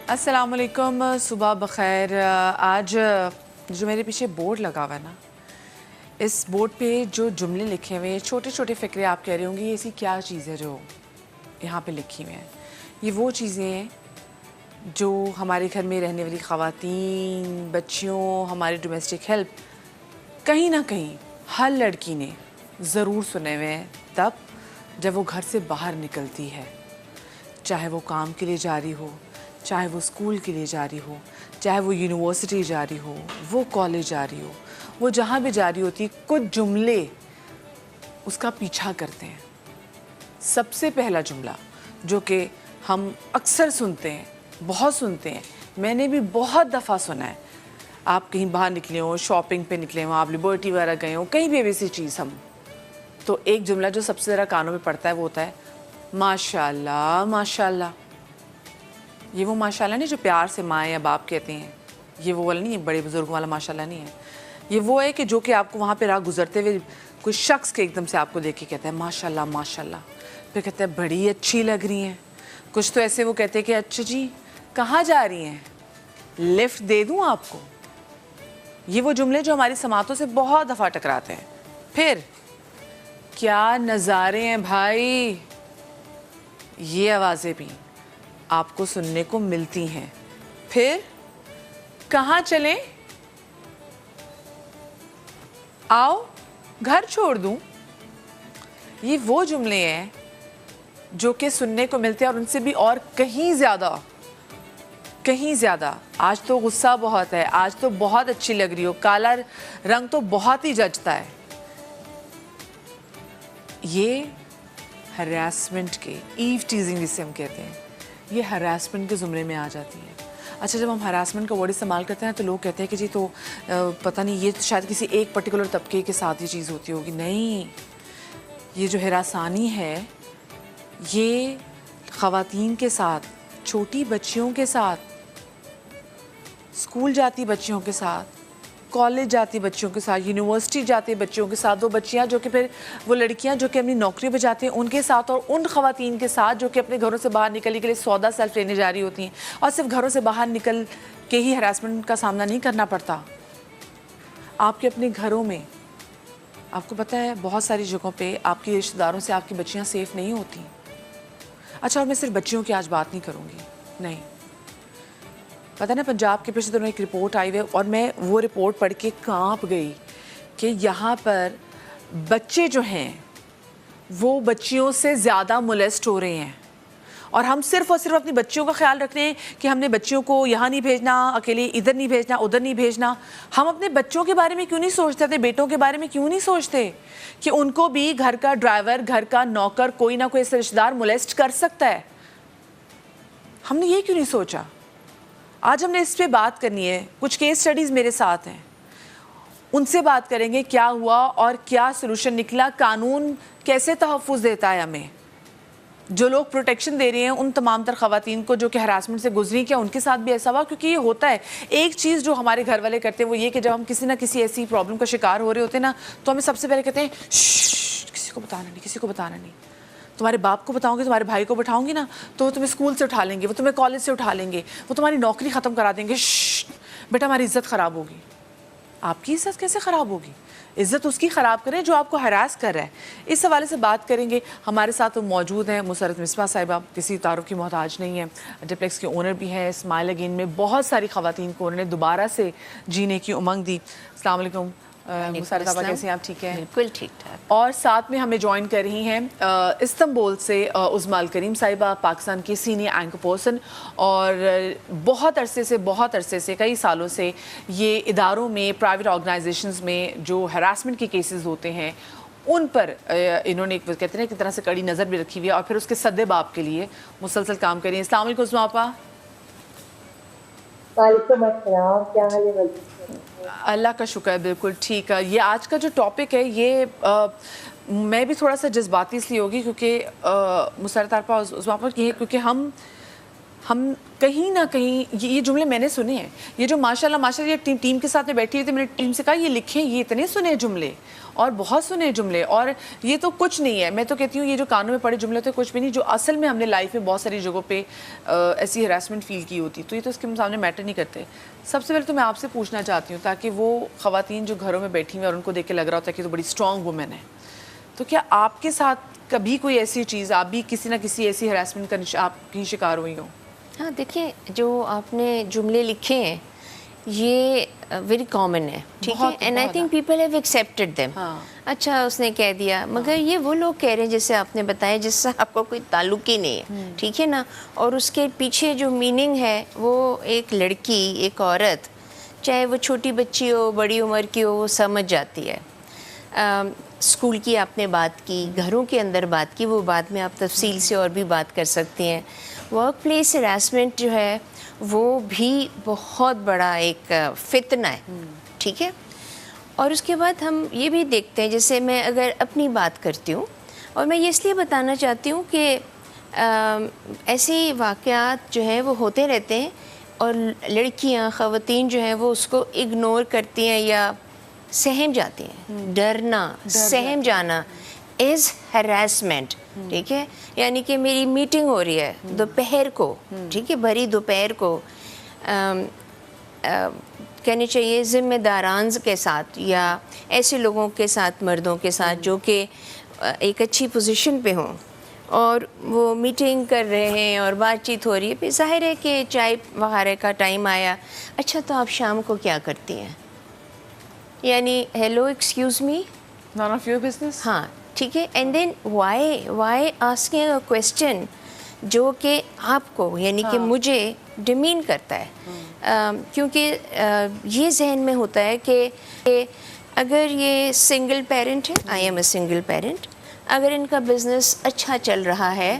अस्सलाम वालेकुम, सुबह बखैर। आज जो मेरे पीछे बोर्ड लगा हुआ है ना, इस बोर्ड पे जो जुमले लिखे हुए हैं, छोटे छोटे फ़िक्रे, आप कह रहे होंगे ये ऐसी क्या चीज़ है जो यहाँ पे लिखी हुई हैं। ये वो चीज़ें हैं जो हमारे घर में रहने वाली ख़वातीन, बच्चियों, हमारे डोमेस्टिक हेल्प कहीं ना कहीं हर लड़की ने ज़रूर सुने हुए हैं तब जब वो घर से बाहर निकलती है, चाहे वो काम के लिए जा रही हो, चाहे वो स्कूल के लिए जा रही हो, चाहे वो यूनिवर्सिटी जा रही हो, वो कॉलेज जा रही हो, वो जहाँ भी जा रही होती, कुछ जुमले उसका पीछा करते हैं। सबसे पहला जुमला जो कि हम अक्सर सुनते हैं, बहुत सुनते हैं, मैंने भी बहुत दफ़ा सुना है। आप कहीं बाहर निकले हो, शॉपिंग पे निकले हो, आप लिबर्टी वगैरह गए हो, कहीं भी ऐसी चीज़ हम, तो एक जुमला जो सबसे ज़्यादा कानों में पड़ता है वो होता है माशाल्लाह माशाल्लाह। ये वो माशाल्लाह नहीं जो प्यार से माँ या बाप कहते हैं, ये वो वाला नहीं है, बड़े बुजुर्गों वाला माशाल्लाह नहीं है। ये वो है कि जो कि आपको वहाँ पे राह गुजरते हुए कोई शख्स के एकदम से आपको देख के कहता है माशाल्लाह माशाल्लाह, फिर कहता है बड़ी अच्छी लग रही हैं। कुछ तो ऐसे वो कहते हैं कि अच्छा जी कहाँ जा रही हैं, लिफ्ट दे दूँ आपको। ये वो जुमले जो हमारी समातों से बहुत दफ़ा टकराते हैं। फिर क्या नज़ारे हैं भाई, ये आवाज़ें भी आपको सुनने को मिलती हैं। फिर कहाँ चलें, आओ घर छोड़ दूं, ये वो जुमले हैं जो कि सुनने को मिलते हैं और उनसे भी और कहीं ज़्यादा आज तो गुस्सा बहुत है, आज तो बहुत अच्छी लग रही हो, काला रंग तो बहुत ही जचता है। ये हरासमेंट के, ईव टीजिंग जिसे हम कहते हैं, ये हरासमेंट के ज़ुमरे में आ जाती है। अच्छा, जब हम हरासमेंट का वर्ड इस्तेमाल करते हैं तो लोग कहते हैं कि जी तो पता नहीं ये तो शायद किसी एक पर्टिकुलर तबके के साथ ये चीज़ होती होगी। नहीं, ये जो हरासानी है ये ख़वातीन के साथ, छोटी बच्चियों के साथ, स्कूल जाती बच्चियों के साथ, कॉलेज जाती बच्चियों के साथ, यूनिवर्सिटी जाती बच्चियों के साथ, वो बच्चियां जो कि फिर वो लड़कियां जो कि अपनी नौकरी पे जाती हैं उनके साथ, और उन ख़वातीन के साथ जो कि अपने घरों से बाहर निकलने के लिए सौदा सेल्फ लेने जा रही होती हैं और सिर्फ घरों से बाहर निकल के ही हरासमेंट का सामना नहीं करना पड़ता। आपके अपने घरों में आपको पता है बहुत सारी जगहों पर आपके रिश्तेदारों से आपकी बच्चियाँ सेफ़ नहीं होती। अच्छा, और मैं सिर्फ बच्चियों की आज बात नहीं करूँगी, नहीं, पता ना पंजाब के पिछले दिनों एक रिपोर्ट आई हुई और मैं वो रिपोर्ट पढ़ के कांप गई कि यहाँ पर बच्चे जो हैं वो बच्चियों से ज़्यादा मोलेस्ट हो रहे हैं और हम सिर्फ और सिर्फ अपनी बच्चियों का ख्याल रख रहे हैं कि हमने बच्चियों को यहाँ नहीं भेजना, अकेले इधर नहीं भेजना, उधर नहीं भेजना। हम अपने बच्चों के बारे में क्यों नहीं सोचते, अपने बेटों के बारे में क्यों नहीं सोचते कि उनको भी घर का ड्राइवर, घर का नौकर, कोई ना कोई ऐसा रिश्तेदार मोलेस्ट कर सकता है। हमने ये क्यों नहीं सोचा? आज हमने इस पे बात करनी है। कुछ केस स्टडीज़ मेरे साथ हैं, उनसे बात करेंगे क्या हुआ और क्या सलूशन निकला, कानून कैसे तहफ़्फ़ुज़ देता है हमें, जो लोग प्रोटेक्शन दे रहे हैं उन तमाम तर ख़वातीन को जो कि हरासमेंट से गुजरी, क्या उनके साथ भी ऐसा हुआ? क्योंकि ये होता है। एक चीज़ जो हमारे घर वाले करते हैं वो ये कि जब हम किसी ना किसी ऐसी प्रॉब्लम का शिकार हो रहे होते हैं ना, तो हमें सबसे पहले कहते हैं किसी को बताना नहीं, किसी को बताना नहीं। तुम्हारे बाप को बताओगे, तुम्हारे भाई को बैठाओगी ना तो वो तुम्हें स्कूल से उठा लेंगे, वो तुम्हें कॉलेज से उठा लेंगे, वो तुम्हारी नौकरी ख़त्म करा देंगे। बेटा हमारी इज़्ज़त ख़राब होगी। आपकी इज़्ज़त कैसे ख़राब होगी? इज़्ज़त उसकी ख़राब करें जो आपको हरास कर रहा है। इस हवाले से बात करेंगे। हमारे साथ वो मौजूद हैं मुसर्रत मिसबा साहिबा, किसी तारुफ की मोहताज नहीं है, डिप्लेक्स के ओनर भी हैं। स्माइल अगेन में बहुत सारी ख़वातीन को उन्होंने दोबारा से जीने की उमंग दी। अस्सलाम वालेकुम मुसर्रत साहिबा, कैसे हैं आप? ठीक है, बिल्कुल ठीक ठाक। और साथ में हमें ज्वाइन कर रही हैं इस्तांबुल से उज़मा अल करीम साहिबा, पाकिस्तान की सीनियर एंकर पर्सन, और बहुत अरसे से कई सालों से ये इदारों में, प्राइवेट ऑर्गेनाइजेशंस में जो हरासमेंट के केसेस होते हैं उन पर इन्होंने एक कहते हैं कि तरह से कड़ी नज़र भी रखी हुई है और फिर उसके सद्देबाब के लिए मुसलसल काम कर रही हैं। अस्सलाम वालेकुम उज़मा आपा। वालेकुम अस्सलाम, क्या हाल है? अल्लाह का शुक्र है, बिल्कुल ठीक है। ये आज का जो टॉपिक है ये मैं भी थोड़ा सा जज्बाती इसलिए होगी क्योंकि मुसर्रत आपा क्योंकि ہم کہیں نہ کہیں یہ جملے میں نے سنے ہیں, یہ جو ماشاءاللہ یہ ٹیم کے ساتھ میں بیٹھی ہوئی تھی, میں نے ٹیم سے کہا یہ لکھیں, یہ اتنے سنے جملے اور بہت سنے جملے, اور یہ تو کچھ نہیں ہے. میں تو کہتی ہوں یہ جو کانوں میں پڑے جملے ہوتے کچھ بھی نہیں, جو اصل میں ہم نے لائف میں بہت ساری جگہوں پہ ایسی ہراسمنٹ فیل کی ہوتی, تو یہ تو اس کے سامنے میٹر نہیں کرتے. سب سے پہلے تو میں آپ سے پوچھنا چاہتی ہوں, تاکہ وہ خواتین جو گھروں میں بیٹھی ہوئی ہیں اور ان کو دیکھ کے لگ رہا ہوتا ہے کہ تو بڑی اسٹرانگ وومن ہے, تو کیا آپ کے ساتھ کبھی کوئی ایسی چیز, آپ بھی کسی نہ کسی ایسی ہراسمنٹ کا آپ کی شکار ہوئی ہوں؟ ہاں دیکھیں, جو آپ نے جملے لکھے ہیں یہ ویری کامن ہے, ٹھیک ہے, and I think people have accepted them. اچھا اس نے کہہ دیا, مگر یہ وہ لوگ کہہ رہے ہیں جیسے آپ نے بتایا جس سے آپ کو کوئی تعلق ہی نہیں ہے, ٹھیک ہے نا, اور اس کے پیچھے جو میننگ ہے وہ ایک لڑکی, ایک عورت, چاہے وہ چھوٹی بچی ہو بڑی عمر کی ہو, وہ سمجھ جاتی ہے. اسکول کی آپ نے بات کی, گھروں کے اندر بات کی, وہ بعد میں آپ تفصیل سے اور بھی بات کر سکتی ہیں. ورک پلیس ہراسمنٹ جو ہے وہ بھی بہت بڑا ایک فتنہ ہے, ٹھیک ہے. اور اس کے بعد ہم یہ بھی دیکھتے ہیں, جیسے میں اگر اپنی بات کرتی ہوں, اور میں یہ اس لیے بتانا چاہتی ہوں کہ ایسے واقعات جو ہیں وہ ہوتے رہتے ہیں, اور لڑکیاں, خواتین جو ہیں وہ اس کو اگنور کرتی ہیں یا سہم جاتی ہیں. ڈرنا, سہم جانا از ہراسمنٹ, ٹھیک ہے. یعنی کہ میری میٹنگ ہو رہی ہے دوپہر کو, ٹھیک ہے, بھری دوپہر کو, کہنے چاہیے ذمہ داران کے ساتھ یا ایسے لوگوں کے ساتھ, مردوں کے ساتھ جو کہ ایک اچھی پوزیشن پہ ہوں, اور وہ میٹنگ کر رہے ہیں اور بات چیت ہو رہی ہے. پھر ظاہر ہے کہ چائے وغیرہ کا ٹائم آیا, اچھا تو آپ شام کو کیا کرتی ہیں, یعنی hello excuse me, none of your business. ہاں ٹھیک ہے. And then why asking a question جو کہ آپ کو یعنی کہ مجھے ڈیمین کرتا ہے, کیونکہ یہ ذہن میں ہوتا ہے کہ اگر یہ سنگل پیرنٹ ہے, I am a single parent, اگر ان کا بزنس اچھا چل رہا ہے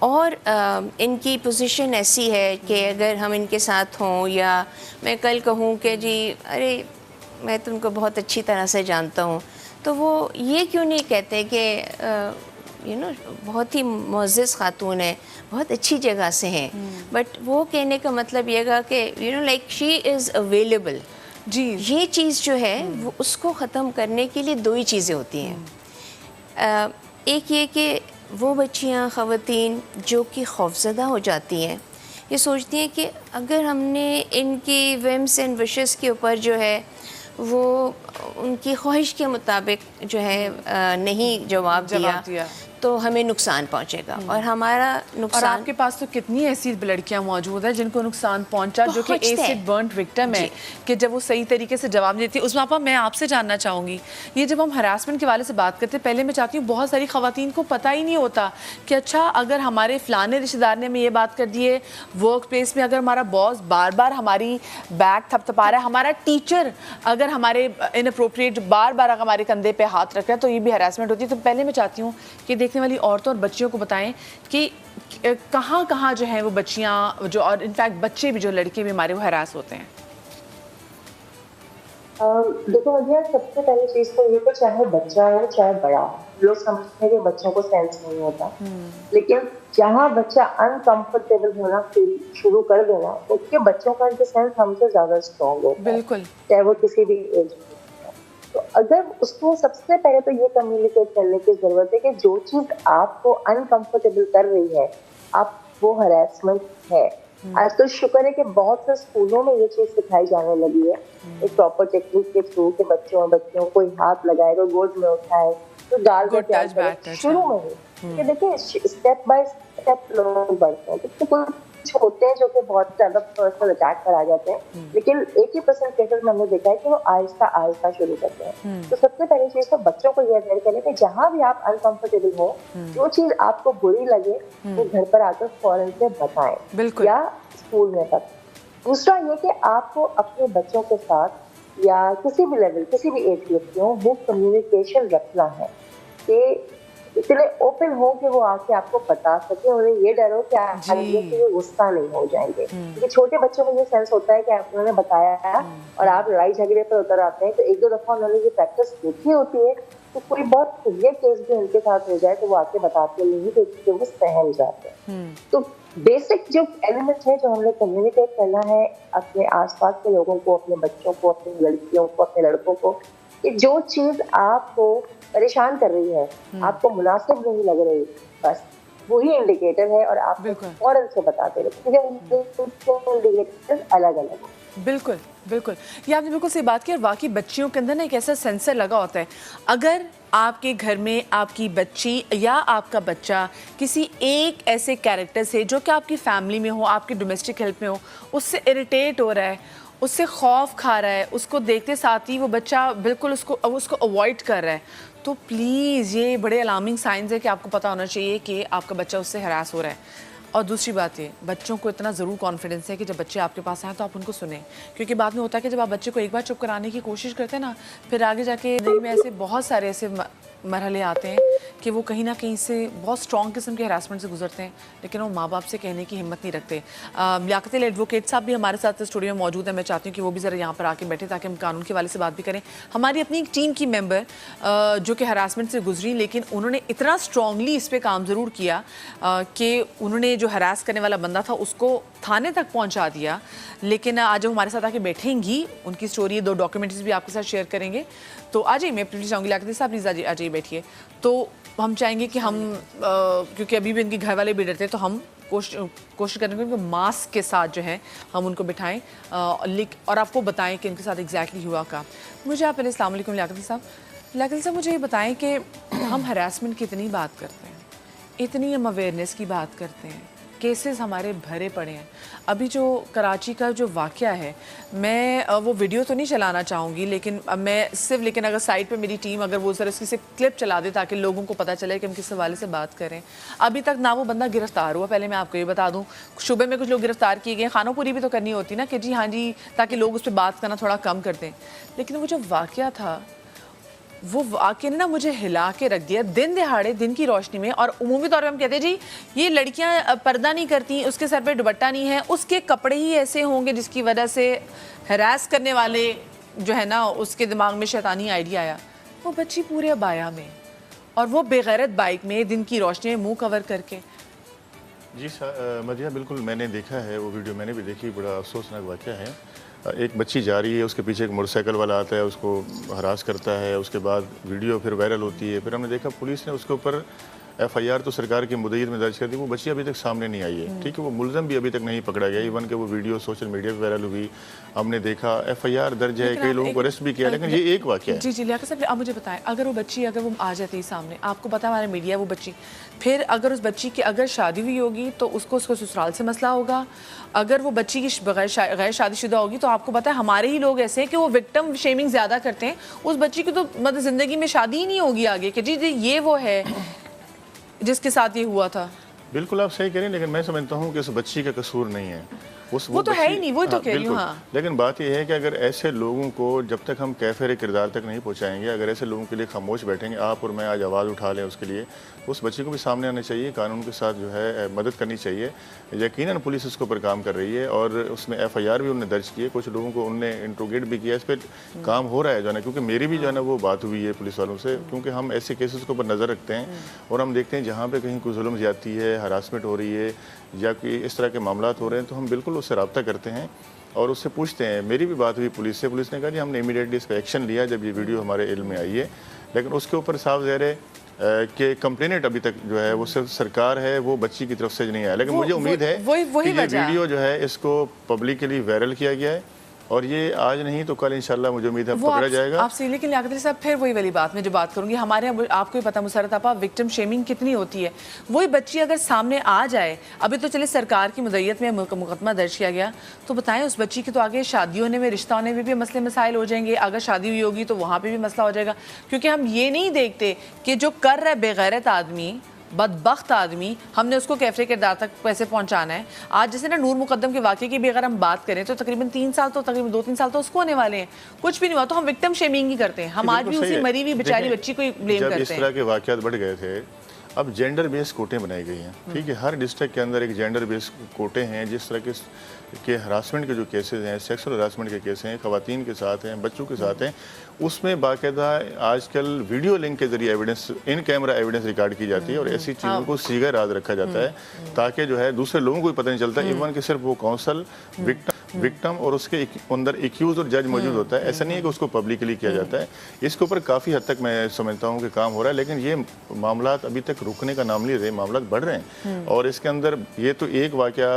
اور ان کی پوزیشن ایسی ہے کہ اگر ہم ان کے ساتھ ہوں, یا میں کل کہوں کہ جی ارے میں تم کو بہت اچھی طرح سے جانتا ہوں, تو وہ یہ کیوں نہیں کہتے کہ بہت ہی معزز خاتون ہے, بہت اچھی جگہ سے ہیں, بٹ وہ کہنے کا مطلب یہ گا کہ لائک شی از اویلیبل. جی, یہ چیز جو ہے وہ اس کو ختم کرنے کے لیے دو ہی چیزیں ہوتی ہیں. ایک یہ کہ وہ بچیاں, خواتین جو کہ خوفزدہ ہو جاتی ہیں, یہ سوچتی ہیں کہ اگر ہم نے ان کی ویمس اینڈ وشز کے اوپر جو ہے وہ ان کی خواہش کے مطابق جو ہے نہیں جواب دیا تو ہمیں نقصان پہنچے گا, اور ہمارا نقصان. اور آپ کے پاس تو کتنی ایسی لڑکیاں موجود ہیں جن کو نقصان پہنچا, جو کہ ایسڈ برنٹ وکٹم ہے, کہ جب وہ صحیح طریقے سے جواب دیتی ہے. اس میں میں آپ سے جاننا چاہوں گی, یہ جب ہم ہراسمنٹ کے والے سے بات کرتے ہیں, پہلے میں چاہتی ہوں بہت ساری خواتین کو پتہ ہی نہیں ہوتا کہ اچھا اگر ہمارے فلانے رشتہ دار نے ہمیں یہ بات کر دی ہے, ورک پلیس میں اگر ہمارا باس بار بار ہماری بیک تھپ تھپا رہا ہے, ہمارا ٹیچر اگر ہمارے اناپروپریٹ بار بار ہمارے کندھے پہ ہاتھ رکھ رہا ہے, تو یہ بھی ہراسمنٹ ہوتی ہے. تو پہلے میں چاہتی ہوں کہ دیکھنے والی عورتوں اور بچیوں کو بتائیں کہ کہاں کہاں جو ہیں وہ بچیاں جو, اور انفیکٹ بچے بھی جو لڑکے بھی ہمارے وہ ہراس ہوتے ہیں. دیکھو مجھے سب سے پہلی چیز تو یہ کہ چاہے بچہ ہے چاہے بڑا ہو, لوگ سمجھتے ہیں کہ بچوں کو سینس نہیں ہوتا, لیکن جہاں بچہ انکمفرٹیبل ہونا شروع کر دینا, اس کے بچوں کا سینس ہم سے زیادہ اسٹرانگ ہوتا ہے, بالکل, چاہے وہ کسی بھی ایج میں. تو اگر اس کو سب سے پہلے تو یہ کمیونیکیٹ کرنے کی ضرورت ہے کہ جو چیز آپ کو انکمفرٹیبل کر رہی ہے, آپ وہ ہراسمنٹ ہے. آج تو شکر ہے کہ بہت سے اسکولوں میں یہ چیز سکھائی جانے لگی ہے, ایک پراپر ٹیکنیک کے تھرو کہ بچوں کوئی ہاتھ لگائے, کوئی گود میں اٹھائے, تو گال میں پیار کرے شروع میں ہی. کہ دیکھیں اسٹیپ بائی اسٹیپ لوگ بڑھتے ہیں, کیونکہ کچھ ہوتے ہیں جو کہ بہت زیادہ پرسنل اٹیک پر آ جاتے ہیں, لیکن 80% کیسز میں نے دیکھا ہے کہ وہ آہستہ آہستہ شروع کرتے ہیں. تو سب سے پہلی چیز تو بچوں کو یہ اویئر کریں کہ جہاں بھی آپ انکمفرٹیبل ہو, جو چیز آپ کو بری لگے وہ گھر پر آ کر فوراً سے بتائیں, یا اسکول میں تک. دوسرا یہ کہ آپ کو اپنے بچوں کے ساتھ یا کسی بھی لیول, کسی بھی ایج گروپ کے ہوں, وہ کمیونیکیشن رکھنا ہے کہ اتنے اوپن ہو کہ وہ آ کے آپ کو بتا سکے. انہیں یہ ڈر ہو کہ وہ غصہ نہیں ہو جائیں گے, کیونکہ چھوٹے بچوں کو یہ سینس ہوتا ہے کہ انہوں نے بتایا اور آپ لڑائی جھگڑے پر اتر آتے ہیں, تو ایک دو دفعہ انہوں نے یہ پریکٹس دیکھی ہوتی ہے, تو کوئی بہت سیویئر کیس بھی ان کے ساتھ ہو جائے تو وہ آ کے بتاتے نہیں, تو وہ سہم جاتے ہیں. تو बेसिक जो एलिमेंट है जो हमने कम्युनिकेट करना है अपने आसपास के लोगों को, अपने बच्चों को, अपनी लड़कियों को, अपने लड़कों को, कि जो चीज आपको परेशान कर रही है, आपको मुनासिब नहीं लग रही, बस वही इंडिकेटर है और आप फौरन से बताते रहे, क्योंकि इंडिकेटर्स अलग अलग हैं। बिल्कुल बिल्कुल, ये आपने बिल्कुल सही बात की। और वाकई बच्चियों के अंदर ना एक ऐसा सेंसर लगा होता है, अगर आपके घर में आपकी बच्ची या आपका बच्चा किसी एक ऐसे कैरेक्टर से जो कि आपकी फैमिली में हो, आपकी डोमेस्टिक हेल्प में हो, उससे इरिटेट हो रहा है, उससे खौफ खा रहा है, उसको देखते साथ ही वो बच्चा बिल्कुल उसको अवॉइड कर रहा है, तो प्लीज़ ये बड़े अलार्मिंग साइंस है कि आपको पता होना चाहिए कि आपका बच्चा उससे हरास हो रहा है। और दूसरी बात ये, बच्चों को इतना ज़रूर कॉन्फिडेंस है कि जब बच्चे आपके पास आए तो आप उनको सुने, क्योंकि बाद में होता है कि जब आप बच्चे को एक बार चुप कराने की कोशिश करते हैं ना, फिर आगे जाके ज़िंदगी में ऐसे बहुत सारे ऐसे मरहले आते हैं कि वो कहीं ना कहीं से बहुत स्ट्रॉन्ग किस्म के हरासमेंट से गुजरते हैं, लेकिन वो माँ बाप से कहने की हिम्मत नहीं रखते। लियाकत एडवोकेट साहब भी हमारे साथ स्टूडियो में मौजूद है, मैं चाहती हूँ कि वो भी ज़रा यहाँ पर आके बैठे ताकि हम कानून के वाले से बात भी करें। हमारी अपनी एक टीम की मेंबर जो कि हरासमेंट से गुजरी, लेकिन उन्होंने इतना स्ट्रांगली इस पर काम ज़रूर किया कि उन्होंने जो हरास करने वाला बंदा था उसको थाने तक पहुँचा दिया। लेकिन आज जब हमारे साथ आके बैठेंगी, उनकी स्टोरी 2 डॉक्यूमेंट्रीज भी आपके साथ शेयर करेंगे। तो आ जाइए, मैं प्लीज़ चाहूँगी लियाकत साहब प्लीज़ आ जाइए बैठिए। तो हम चाहेंगे कि हम क्योंकि अभी भी इनके घर वाले भी डरते हैं, तो हम कोशिश करेंगे कि मास्क के साथ जो है हम उनको बिठाएं और आपको बताएं कि इनके साथ एग्जैक्टली हुआ का। मुझे आप पहले अस्सलाम वालेकुम लियाकत साहब मुझे ये बताएं कि हम हरासमेंट की इतनी बात करते हैं, इतनी हम अवेयरनेस की बात करते हैं, केसेस हमारे भरे पड़े हैं। अभी जो कराची का जो वाक़या है, मैं वो वीडियो तो नहीं चलाना चाहूँगी, लेकिन लेकिन अगर साइड पे मेरी टीम अगर वो ज़रा इसकी से क्लिप चला दे ताकि लोगों को पता चले कि हम किस हवाले से बात करें। अभी तक ना वो बंदा गिरफ्तार हुआ, पहले मैं आपको ये बता दूँ। शुबे में कुछ लोग गिरफ्तार किए गए, खानों-पूरी भी तो करनी होती ना कि जी हाँ जी, ताकि लोग उस पर बात करना थोड़ा कम कर दें। लेकिन वो जो वाक़या था, वो वाकई ने ना मुझे हिला के रख दिया। दिन दिहाड़े, दिन की रोशनी में, और उमूमी तौर पे हम कहते हैं जी ये लड़कियां पर्दा नहीं करती, उसके सर पे दुपट्टा नहीं है, उसके कपड़े ही ऐसे होंगे जिसकी वजह से हरास करने वाले जो है ना उसके दिमाग में शैतानी आइडिया आया। वो बच्ची पूरे अबाया में और वो बेगैरत बाइक में दिन की रोशनी में मुँह कवर करके। जी मदिया, बिल्कुल मैंने देखा है वो वीडियो, मैंने भी देखी। बड़ा अफसोसनाक वाक़या है। एक बच्ची जा रही है, उसके पीछे एक मोटरसाइकिल वाला आता है, उसको हरास करता है, उसके बाद वीडियो फिर वायरल होती है। फिर हमने देखा पुलिस ने उसके ऊपर FIR तो सरकार की मुद्दत में दर्ज कर दी। वो बच्ची अभी तक सामने नहीं आई है, ठीक है। वो मुलज़म भी अभी तक नहीं पकड़ा गया, इवन कि वो वीडियो सोशल मीडिया पर वायरल हुई, हमने देखा। FIR दर्ज है, कई लोगों को अरेस्ट भी किया, लेकिन ये एक वाक़या है। जी जी लियाकत साहब, आप मुझे बताएं, अगर वो बच्ची अगर वो आ जाती है सामने, आपको पता है हमारा मीडिया, वो बच्ची फिर अगर उस बच्ची की अगर शादी हुई होगी तो उसको ससुराल से मसला होगा। अगर वो बच्ची की गैर शादीशुदा होगी तो आपको पता है हमारे ही लोग ऐसे हैं कि वो विक्टिम शेमिंग ज़्यादा करते हैं। उस बच्ची की तो मतलब ज़िंदगी में शादी ही नहीं होगी आगे कि जी जी ये वो है जिसके साथ ये हुआ था। बिल्कुल आप सही कह रहे हैं, लेकिन मैं समझता हूँ कि उस बच्ची का कसूर नहीं है। वो तो है ही नहीं, वही तो कह रही हूँ। हाँ। लेकिन बात यह है कि अगर ऐसे लोगों को जब तक हम कैफिर किरदार तक नहीं पहुँचाएंगे, अगर ऐसे लोगों के लिए खामोश बैठेंगे, आप और मैं आज आवाज़ उठा लें उसके लिए, उस बच्ची को भी सामने आना चाहिए, कानून के साथ जो है मदद करनी चाहिए। यकीनन पुलिस उसके ऊपर काम कर रही है और उसमें FIR भी उन्होंने दर्ज की है, कुछ लोगों को उनने इंट्रोगेट भी किया, इस पर काम हो रहा है जो है। क्योंकि मेरी भी जो है ना वो बात हुई है पुलिस वालों से, क्योंकि हम ऐसे केसेस के ऊपर नज़र रखते हैं और हम देखते हैं जहाँ पर कहीं कोई जुल्म ज़्यादती है, हरासमेंट हो रही है या कि इस तरह के मामला हो रहे हैं, तो हम बिल्कुल उससे रब्ता करते हैं और उससे पूछते हैं। मेरी भी बात हुई पुलिस से, पुलिस ने कहा कि हमने इमीडिएटली इस पर एक्शन लिया जब ये वीडियो हमारे इल्म में आई है, लेकिन उसके ऊपर साफ ज़ाहिर है कि कंप्लेनेंट अभी तक जो है वो सिर्फ सरकार है, वो बच्ची की तरफ से नहीं आया। लेकिन मुझे उम्मीद है कि ये वीडियो जो है इसको पब्लिकली वायरल किया गया है और ये आज नहीं तो कल इंशाल्लाह मुझे उम्मीद है पकड़ा जाएगा। आपसे लेकिन लियाकत अली साहब फिर वही वाली बात में जो बात करूंगी, हमारे यहाँ आपको भी पता मुसरत आपा विक्टिम शेमिंग कितनी होती है। वही बच्ची अगर सामने आ जाए, अभी तो चले सरकार की मुद्दत में मुकदमा दर्ज किया गया, तो बताएं उस बच्ची की तो आगे शादी होने में, रिश्ता होने में भी मसले मसाइल हो जाएंगे। अगर शादी हुई होगी तो वहाँ पर भी मसला हो जाएगा, क्योंकि हम ये नहीं देखते कि जो कर रहा है बेगैरत आदमी, बदबख्त आदमी, हमने उसको कैफे किरदार तक पैसे पहुंचाना है। आज जैसे ना नूर मुकद्दम के वाक़े की भी अगर हम बात करें तो तकरीबन 2-3 साल तो उसको होने वाले हैं, कुछ भी नहीं हुआ, तो हम विक्टिम शेमिंग ही करते हैं। हम आज भी उसी मरी हुई बेचारी बच्ची को ब्लेम करते हैं। इस तरह के वाक़यात बढ़ गए थे, अब जेंडर बेस्ड कोटे बनाई गई हैं, ठीक है, हर डिस्ट्रिक्ट के अंदर एक जेंडर बेस्ड कोटे हैं। जिस तरह के हरासमेंट के जो केसेस हैं, सेक्सुअल हरासमेंट के केस हैं, ख़वातीन के साथ हैं, बच्चों के साथ हैं, उसमें बाकायदा आजकल वीडियो लिंक के जरिए evidence, in camera evidence record की जाती है और ऐसी चीज़ों को सीगा राज रखा जाता है ताकि जो है दूसरे लोगों को भी पता नहीं चलता, इवन कि सिर्फ वो काउंसल, विक्टिम और उसके अंदर एक्यूज और जज मौजूद होता है। ऐसा नहीं है कि उसको पब्लिकली किया जाता है। इसके ऊपर काफ़ी हद तक मैं समझता हूँ कि काम हो रहा है, लेकिन ये मामला अभी तक रुकने का नाम नहीं रहे, मामला बढ़ रहे हैं। और इसके अंदर ये तो एक वाकया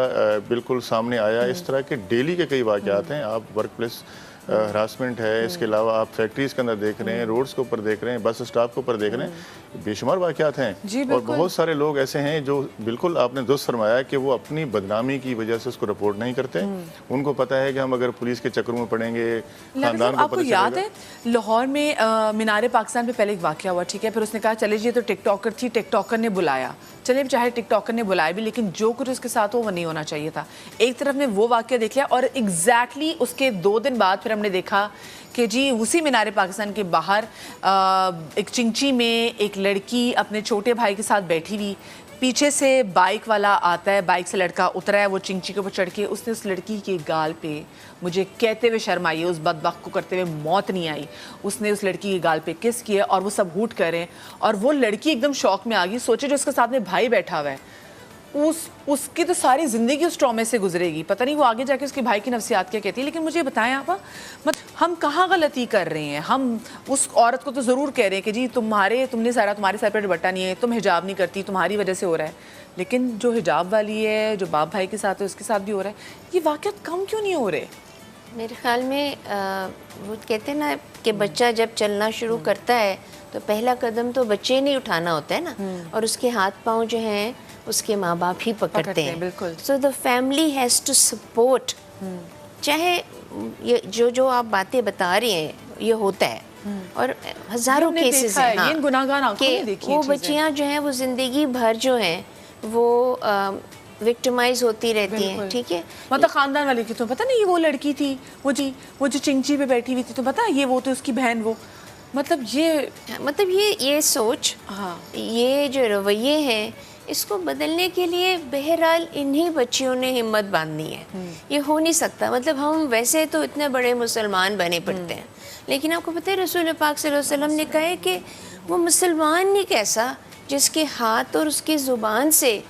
बिल्कुल सामने आया, इस तरह के डेली के कई वाकयात हैं। आप वर्क प्लेस हरासमेंट है, इसके अलावा आप फैक्ट्रीज के अंदर देख रहे हैं, रोड्स के ऊपर देख रहे हैं, बस स्टॉप के ऊपर देख रहे हैं, बेशुमार वाकयात हैं। और बहुत सारे लोग ऐसे हैं जो बिल्कुल आपने दुरुस्त फरमाया कि वो अपनी बदनामी की वजह से उसको रिपोर्ट नहीं करते। उनको पता है कि हम अगर पुलिस के चक्करों में पड़ेंगे, खानदान को आपको याद है लाहौर में मीनार पाकिस्तान पे पहले एक वाकया हुआ, ठीक है, फिर उसने कहा चले जी तो टिकटॉकर थी, टिकटॉकर ने बुलाया, चले चाहे टिकटॉकर ने बुलाया भी, लेकिन जो कुछ उसके साथ हो वो नहीं होना चाहिए था। एक तरफ ने वो वाकया देख लिया और एग्जैक्टली उसके 2 दिन बाद फिर हमने देखा कि जी उसी मीनार पाकिस्तान के बाहर एक चिंची में एक लड़की अपने छोटे भाई के साथ बैठी हुई, पीछे से बाइक वाला आता है, बाइक से लड़का उतरा है, वो चिंची के ऊपर चढ़ के उसने उस लड़की के गाल पे, मुझे कहते हुए शर्म आई है, उस बदबख्त को करते हुए मौत नहीं आई, उसने उस लड़की के गाल पे किस किया और वो सब हूट कर रहे हैं। और वो लड़की एकदम शौक में आ गई, सोचे जो उसके साथ में भाई बैठा हुआ है, उसकी तो सारी ज़िंदगी उस ट्रॉमे से गुजरेगी, पता नहीं वो आगे जाके उसके भाई की नफ्सियात क्या कहती है। लेकिन मुझे बताएं आप, हम कहाँ गलती कर रहे हैं? हम उस औरत को तो ज़रूर कह रहे हैं कि जी तुम्हारे सर पर दुपट्टा नहीं है, तुम हिजाब नहीं करती, तुम्हारी वजह से हो रहा है, लेकिन जो हिजाब वाली है, जो बाप भाई के साथ है, उसके साथ भी हो रहा है। ये वाक़यात कम क्यों नहीं हो रहे? मेरे ख्याल में वो कहते हैं ना कि बच्चा जब चलना शुरू करता है तो पहला कदम तो बच्चे नहीं उठाना होता है ना, और उसके हाथ पाँव जो हैं उसके माँ बाप ही पकड़ते हैं। बिल्कुल। So the family has to support. चाहे ये जो आप बातें बता रही हैं ये होता है, और हज़ारों केसेस हैं कि वो बच्चियाँ जो हैं वो ज़िंदगी भर जो हैं वो विक्टिमाइज होती रहती हैं, ठीक है। मतलब खानदान वाली की तो पता नहीं, ये वो लड़की थी, वो जो चिंची पे बैठी हुई थी, तो पता ये वो तो उसकी बहन, वो मतलब ये सोच, हाँ, ये जो रवैये हैं, इसको बदलने के लिए बहरहाल इन्हीं बच्चियों ने हिम्मत बांधनी है। ये हो नहीं सकता। मतलब हम वैसे तो इतने बड़े मुसलमान बने पड़ते हैं, लेकिन आपको पता है रसूल पाक सल्लल्लाहु अलैहि वसल्लम ने कहा है कि वो मुसलमान नहीं कैसा जिसके हाथ और उसकी ज़ुबान से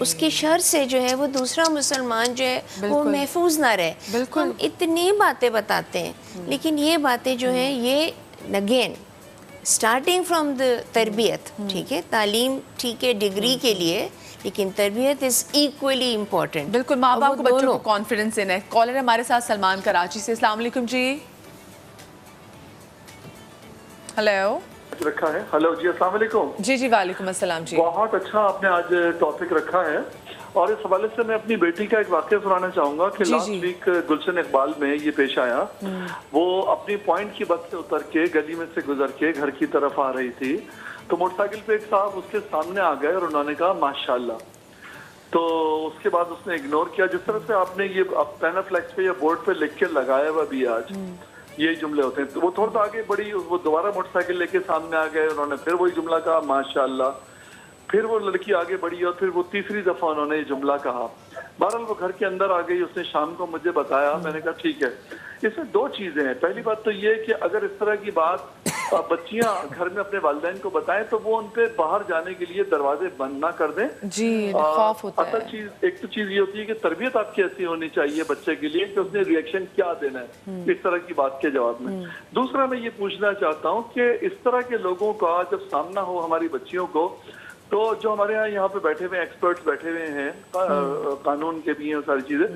उसकी शर से जो है वो दूसरा मुसलमान जो है वो महफूज ना रहे। हम इतनी बातें बताते हैं, लेकिन ये बातें जो हैं ये अगेन स्टार्टिंग फ्रॉम द तरबियत, ठीक है, तालीम ठीक है डिग्री के लिए, लेकिन तरबियत इज़ इक्वली इम्पोर्टेंट। बिल्कुल, माँ बाप को बच्चों को कॉन्फिडेंस देना है। कॉलर है हमारे साथ सलमान कराची से। अस्सलाम वालेकुम जी। हेलो रखा है। हेलो जी, अस्सलाम वालेकुम। जी वालेकुम अस्सलाम जी। बहुत अच्छा आपने आज टॉपिक रखा है, और इस हवाले से मैं अपनी बेटी का एक वाक़या सुनाना चाहूंगा कि लास्ट वीक गुलशन इकबाल में ये पेश आया। वो अपनी पॉइंट की बस से उतर के गली में से गुजर के घर की तरफ आ रही थी, तो मोटरसाइकिल पे एक साहब उसके सामने आ गए और उन्होंने कहा माशाल्लाह। तो उसके बाद उसने इग्नोर किया। जिस तरह से आपने ये पेनाफ्लेक्स पे या बोर्ड पे लिख के लगाया हुआ भी आज ये जुमले होते हैं, तो वो थोड़ा सा आगे बढ़ी, वो दोबारा मोटरसाइकिल लेके सामने आ गए, उन्होंने फिर वही जुमला कहा माशाल्लाह। फिर वो लड़की आगे बढ़ी और फिर वो तीसरी दफा उन्होंने ये जुमला कहा। बहरहाल वो घर के अंदर आ गई, उसने शाम को मुझे बताया, मैंने कहा ठीक है। इसमें 2 चीजें हैं। पहली बात तो ये कि अगर इस तरह की बात बच्चियां घर में अपने वालिदैन को बताएं तो वो उन पे बाहर जाने के लिए दरवाजे बंद ना कर दें जी। खौफ होता है। असल चीज एक तो चीज ये होती है कि तरबियत आपकी ऐसी होनी चाहिए बच्चे के लिए कि उसने रिएक्शन क्या देना है इस तरह की बात के जवाब में। दूसरा मैं ये पूछना चाहता हूँ कि इस तरह के लोगों का जब सामना हो हमारी बच्चियों को, तो जो हमारे यहाँ पे बैठे हुए एक्सपर्ट्स बैठे हुए हैं, कानून के भी हैं सारी चीजें,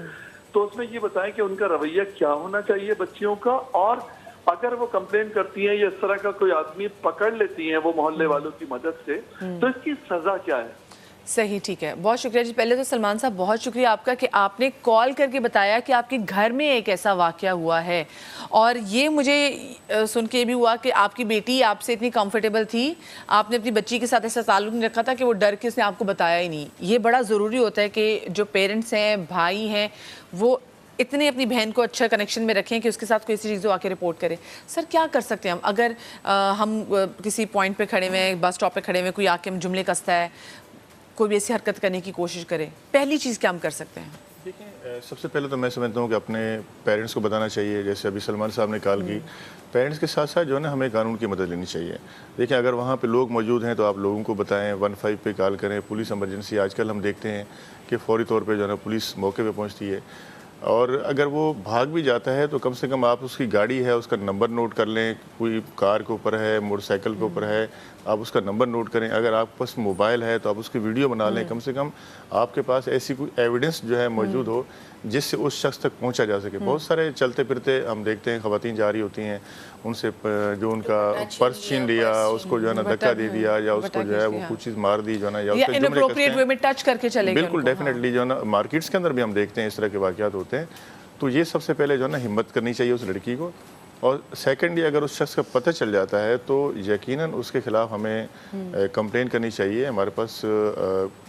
तो उसमें ये बताएं कि उनका रवैया क्या होना चाहिए बच्चियों का, और अगर वो कंप्लेन करती हैं या इस तरह का कोई आदमी पकड़ लेती हैं वो मोहल्ले वालों की मदद से, तो इसकी सजा क्या है? सही, ठीक है, बहुत शुक्रिया जी। पहले तो सलमान साहब बहुत शुक्रिया आपका कि आपने कॉल करके बताया कि आपके घर में एक ऐसा वाक़या हुआ है, और ये मुझे सुन के भी हुआ कि आपकी बेटी आपसे इतनी कंफर्टेबल थी, आपने अपनी बच्ची के साथ ऐसा ताल्लुक़ नहीं रखा था कि वो डर के उसने आपको बताया ही नहीं। ये बड़ा ज़रूरी होता है कि जो पेरेंट्स हैं, भाई हैं, वो اتنے اپنی بہن کو اچھا کنیکشن میں رکھیں کہ اس کے ساتھ کوئی ایسی چیز ہو آ کے رپورٹ کرے. سر کیا کر سکتے ہیں ہم اگر ہم کسی پوائنٹ پہ کھڑے ہوئے ہیں, بس اسٹاپ پہ کھڑے ہوئے ہیں, کوئی آ کے ہم جملے کستا ہے, کوئی بھی ایسی حرکت کرنے کی کوشش کرے, پہلی چیز کیا ہم کر سکتے ہیں؟ دیکھیں سب سے پہلے تو میں سمجھتا ہوں کہ اپنے پیرنٹس کو بتانا چاہیے, جیسے ابھی سلمان صاحب نے کال کی, پیرنٹس کے ساتھ ساتھ جو ہے نا ہمیں قانون کی مدد لینی چاہیے. دیکھیں اگر وہاں پہ لوگ موجود ہیں تو آپ لوگوں کو بتائیں, 15 پہ کال کریں. پولیس ایمرجنسی آج کل ہم دیکھتے ہیں کہ فوری طور پہ جو ہے نا پولیس موقع پہ پہنچتی ہے, اور اگر وہ بھاگ بھی جاتا ہے تو کم سے کم آپ اس کی گاڑی ہے اس کا نمبر نوٹ کر لیں, کوئی کار کے اوپر ہے, موٹر سائیکل کے اوپر ہے, آپ اس کا نمبر نوٹ کریں. اگر آپ کے پاس موبائل ہے تو آپ اس کی ویڈیو بنا لیں, کم سے کم آپ کے پاس ایسی کوئی ایویڈنس جو ہے موجود ہو جس سے اس شخص تک پہنچا جا سکے. بہت سارے چلتے پھرتے ہم دیکھتے ہیں خواتین جا رہی ہوتی ہیں, ان سے جو ان کا پرس چھین لیا, اس کو جو ہے نا دھکا دے دیا, یا اس کو جو ہے وہ کچھ چیز مار دی جو ہے نا, یا اس کے اناپروپریٹ وے میں ٹچ کر کے چلے گئے. بالکل ڈیفینیٹلی جو ہے نا مارکیٹس کے اندر بھی ہم دیکھتے ہیں اس طرح کے واقعات ہوتے ہیں. تو یہ سب سے پہلے جو ہے نا ہمت کرنی چاہیے اس لڑکی کو. اور سیکنڈلی اگر اس شخص کا پتہ چل جاتا ہے تو یقیناً اس کے خلاف ہمیں کمپلین کرنی چاہیے. ہمارے پاس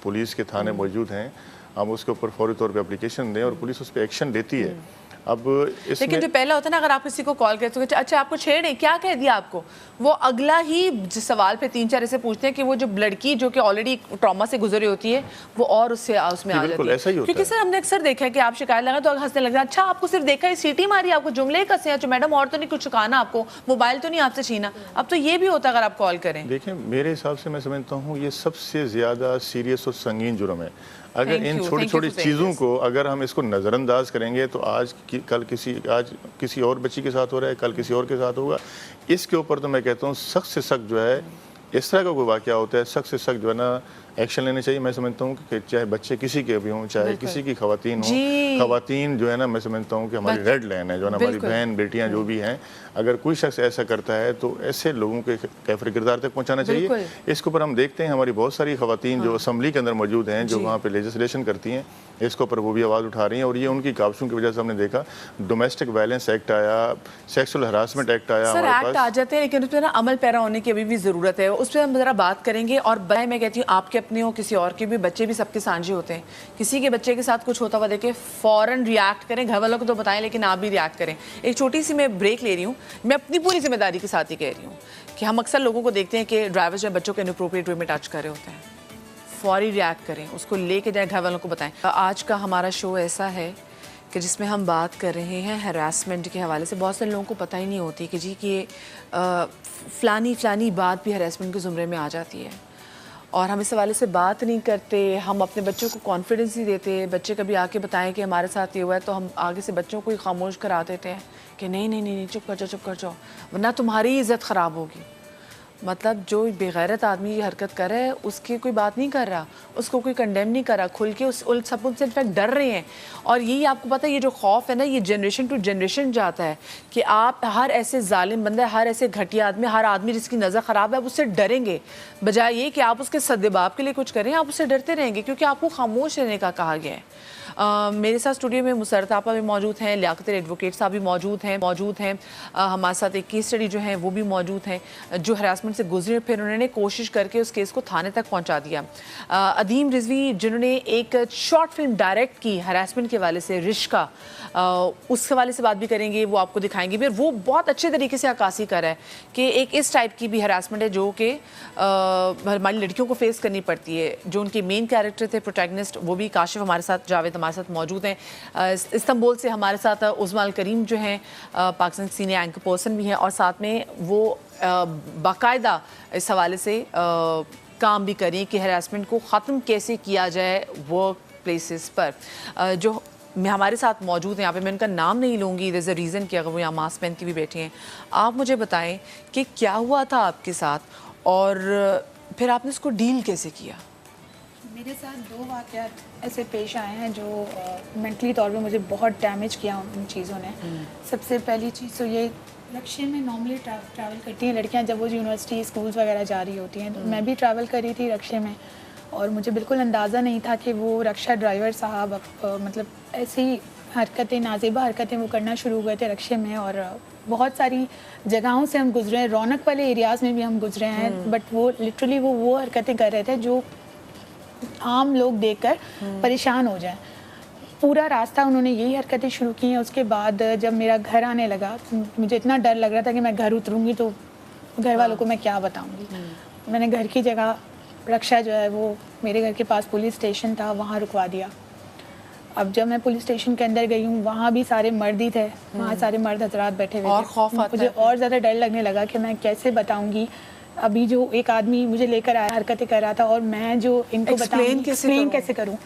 پولیس کے تھانے موجود ہیں, ہم اس کے اوپر فوری طور پہ اپلیکیشن دیں اور پولیس اس پہ ایکشن لیتی ہے. اب اس لیکن جو پہلا ہوتا ہے نا, اگر آپ کسی کو کال کرتے ہو اچھا آپ کو چھیڑیں, کیا کہہ دیا آپ کو, وہ اگلا ہی سوال پہ 3-4 ایسے پوچھتے ہیں کہ وہ جو لڑکی جو کہ آلریڈی ٹراما سے گزری ہوتی ہے وہ اور اس میں آ جاتی ہے. کیونکہ سر ہم نے اکثر دیکھا ہے کہ آپ شکایت لگا تو ہنسنے لگ جائیں, اچھا آپ کو صرف دیکھا ہے سیٹی ماری, آپ کو جملے کسے ہیں, میڈم اور تو نہیں کچھ چکانا, آپ کو موبائل تو نہیں آپ سے چھینا. اب تو یہ بھی ہوتا ہے اگر آپ کال کریں. دیکھیں میرے حساب سے میں سمجھتا ہوں یہ سب سے زیادہ سیریس اور سنگین جرم ہے. اگر ان چھوٹی چھوٹی چیزوں کو اگر ہم اس کو نظر انداز کریں گے تو آج کسی اور بچی کے ساتھ ہو رہا ہے, کل کسی اور کے ساتھ ہوگا. اس کے اوپر تو میں کہتا ہوں سخت سے سخت جو ہے, اس طرح کا کوئی واقعہ ہوتا ہے سخت سے سخت جو ہے نا ایکشن لینے چاہیے. میں سمجھتا ہوں کہ چاہے بچے کسی کے بھی ہوں, چاہے کسی کی خواتین ہوں, خواتین جو ہے نا میں سمجھتا ہوں کہ ہماری ریڈ لائن ہے, جو ہے نا ہماری بہن بیٹیاں جو بھی ہیں, اگر کوئی شخص ایسا کرتا ہے تو ایسے لوگوں کے کیفر کردار تک پہنچانا چاہیے. اس کے اوپر ہم دیکھتے ہیں ہماری بہت ساری خواتین جو اسمبلی کے اندر موجود ہیں, جو وہاں پہ لیجسلیشن کرتی ہیں, اس کے اوپر وہ بھی آواز اٹھا رہی ہیں. اور یہ ان کی کاوشوں کی وجہ سے ہم نے دیکھا ڈومیسٹک وائلنس ایکٹ آیا, سیکسول ہراسمنٹ ایکٹ آیا. سر ایکٹ آ جاتے ہیں لیکن اس پہ نا عمل پیرا ہونے کی ابھی بھی ضرورت ہے, اس پہ ہم ذرا بات کریں گے. اور میں کہتی ہوں آپ کے اپنے ہوں کسی اور کے بھی, بچے بھی سب کے سانجے ہوتے ہیں. کسی کے بچے کے ساتھ کچھ ہوتا ہوا دیکھیں فوراً ریاکٹ کریں, گھر والوں کو تو بتائیں لیکن آپ بھی ریاکٹ کریں. ایک چھوٹی سی میں بریک لے رہی ہوں, میں اپنی پوری ذمہ داری کے ساتھ ہی کہہ رہی ہوں کہ ہم اکثر لوگوں کو دیکھتے ہیں کہ ڈرائیور جو بچوں کے اناپروپریٹ وے میں ٹچ کر رہے ہوتے ہیں, فوری ریاکٹ کریں, اس کو لے کے جائیں, گھر والوں کو بتائیں. آج کا ہمارا شو ایسا ہے کہ جس میں ہم بات کر رہے ہیں ہراسمنٹ کے حوالے سے. بہت سے لوگوں کو پتہ ہی نہیں ہوتی کہ جی کہ فلانی بات بھی ہراسمنٹ کے زمرے میں آ جاتی ہے, اور ہم اس حوالے سے بات نہیں کرتے. ہم اپنے بچوں کو کانفیڈنس نہیں دیتے. بچے کبھی آ کے بتائیں کہ ہمارے ساتھ یہ ہوا ہے تو ہم آگے سے بچوں کو ہی خاموش کرا دیتے ہیں کہ نہیں چپ کر جاؤ ورنہ تمہاری عزت خراب ہوگی. مطلب جو بے غیرت آدمی یہ حرکت کر رہا ہے اس کی کوئی بات نہیں کر رہا, اس کو کوئی کنڈیم نہیں کر رہا, کھل کے سب ان سے انفیکٹ ڈر رہے ہیں. اور یہی آپ کو پتہ ہے یہ جو خوف ہے نا, یہ جنریشن ٹو جنریشن جاتا ہے کہ آپ ہر ایسے ظالم بندہ, ہر ایسے گھٹیا آدمی, ہر آدمی جس کی نظر خراب ہے, آپ اس سے ڈریں گے. بجائے یہ کہ آپ اس کے سدباب کے لیے کچھ کریں, آپ اس سے ڈرتے رہیں گے کیونکہ آپ کو خاموش رہنے کا کہا گیا ہے. میرے ساتھ اسٹوڈیو میں مسرت آپا بھی موجود ہیں, لیاقت ایڈوکیٹ صاحب بھی موجود ہیں. ہمارے ساتھ ایک کیس اسٹڈی جو ہیں وہ بھی موجود ہیں جو ہراسمنٹ سے گزرے, پھر انہوں نے کوشش کر کے اس کیس کو تھانے تک پہنچا دیا. ادیم رضوی جنہوں نے ایک شارٹ فلم ڈائریکٹ کی ہراسمنٹ کے حوالے سے, رشکا, اس حوالے سے بات بھی کریں گے, وہ آپ کو دکھائیں گے. پھر وہ بہت اچھے طریقے سے عکاسی کر رہا ہے کہ ایک اس ٹائپ کی بھی ہراسمنٹ ہے جو کہ ہماری لڑکیوں کو فیس کرنی پڑتی ہے. جو ان کے مین کیریکٹر تھے پروٹیگنسٹ, وہ بھی کاشف ہمارے ساتھ, جاوید ہمارے ساتھ موجود ہیں. استنبول سے ہمارے ساتھ عظمیٰ الکریم جو ہیں پاکستان سینئر اینکر پرسن بھی ہیں, اور ساتھ میں وہ باقاعدہ اس حوالے سے کام بھی کریں کہ ہراسمنٹ کو ختم کیسے کیا جائے ورک پلیسز پر. جو ہمارے ساتھ موجود ہیں یہاں پہ, میں ان کا نام نہیں لوں گی, there's a reason کہ اگر وہ یہاں ماسک پہن کے بھی بیٹھے ہیں. آپ مجھے بتائیں کہ کیا ہوا تھا آپ کے ساتھ اور پھر آپ نے اس کو ڈیل کیسے کیا؟ میرے ساتھ 2 واقعات ایسے پیش آئے ہیں جو مینٹلی طور پہ مجھے بہت ڈیمیج کیا ان چیزوں نے. سب سے پہلی چیز تو یہ, رکشے میں نارملی ٹریول کرتی ہیں لڑکیاں جب وہ یونیورسٹی اسکولس وغیرہ جا رہی ہوتی ہیں. میں بھی ٹریول کر رہی تھی رکشے میں, اور مجھے بالکل اندازہ نہیں تھا کہ وہ رکشہ ڈرائیور صاحب مطلب ایسی حرکتیں, نازیبہ حرکتیں وہ کرنا شروع ہوئے تھے رکشے میں. اور بہت ساری جگہوں سے ہم گزرے ہیں, رونق والے ایریاز میں بھی ہم گزرے ہیں, بٹ وہ لٹرلی وہ حرکتیں کر رہے تھے جو عام لوگ دیکھ کر پریشان ہو جائیں. पूरा रास्ता उन्होंने यही हरकतें शुरू की हैं। उसके बाद जब मेरा घर आने लगा तो मुझे इतना डर लग रहा था कि मैं घर उतरूँगी तो घर वालों को मैं क्या बताऊँगी। मैंने घर की जगह रक्षा जो है वो मेरे घर के पास पुलिस स्टेशन था, वहाँ रुकवा दिया। अब जब मैं पुलिस स्टेशन के अंदर गई हूँ, वहाँ भी सारे मर्द ही थे, वहाँ सारे मर्द हजरात बैठे हुए और थे। खौफ आता मुझे है। और ज़्यादा डर लगने लगा कि मैं कैसे बताऊँगी। अभी जो एक आदमी मुझे लेकर आया, हरकतें कर रहा था, और मैं जो इनको Explain बताऊँ कैसे करूँ।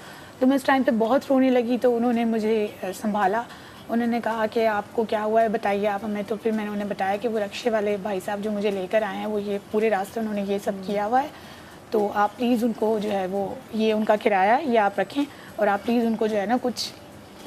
तो मैं उस टाइम पे बहुत रोने लगी, तो उन्होंने मुझे संभाला। उन्होंने कहा कि आपको क्या हुआ है, बताइए आप हमें। तो फिर मैंने उन्हें बताया कि वो रक्षे वाले भाई साहब जो मुझे लेकर आए हैं, वो ये पूरे रास्ते उन्होंने ये सब किया हुआ है, तो आप प्लीज़ उनको जो है वो ये उनका किराया ये आप रखें, और आप प्लीज़ उनको जो है ना कुछ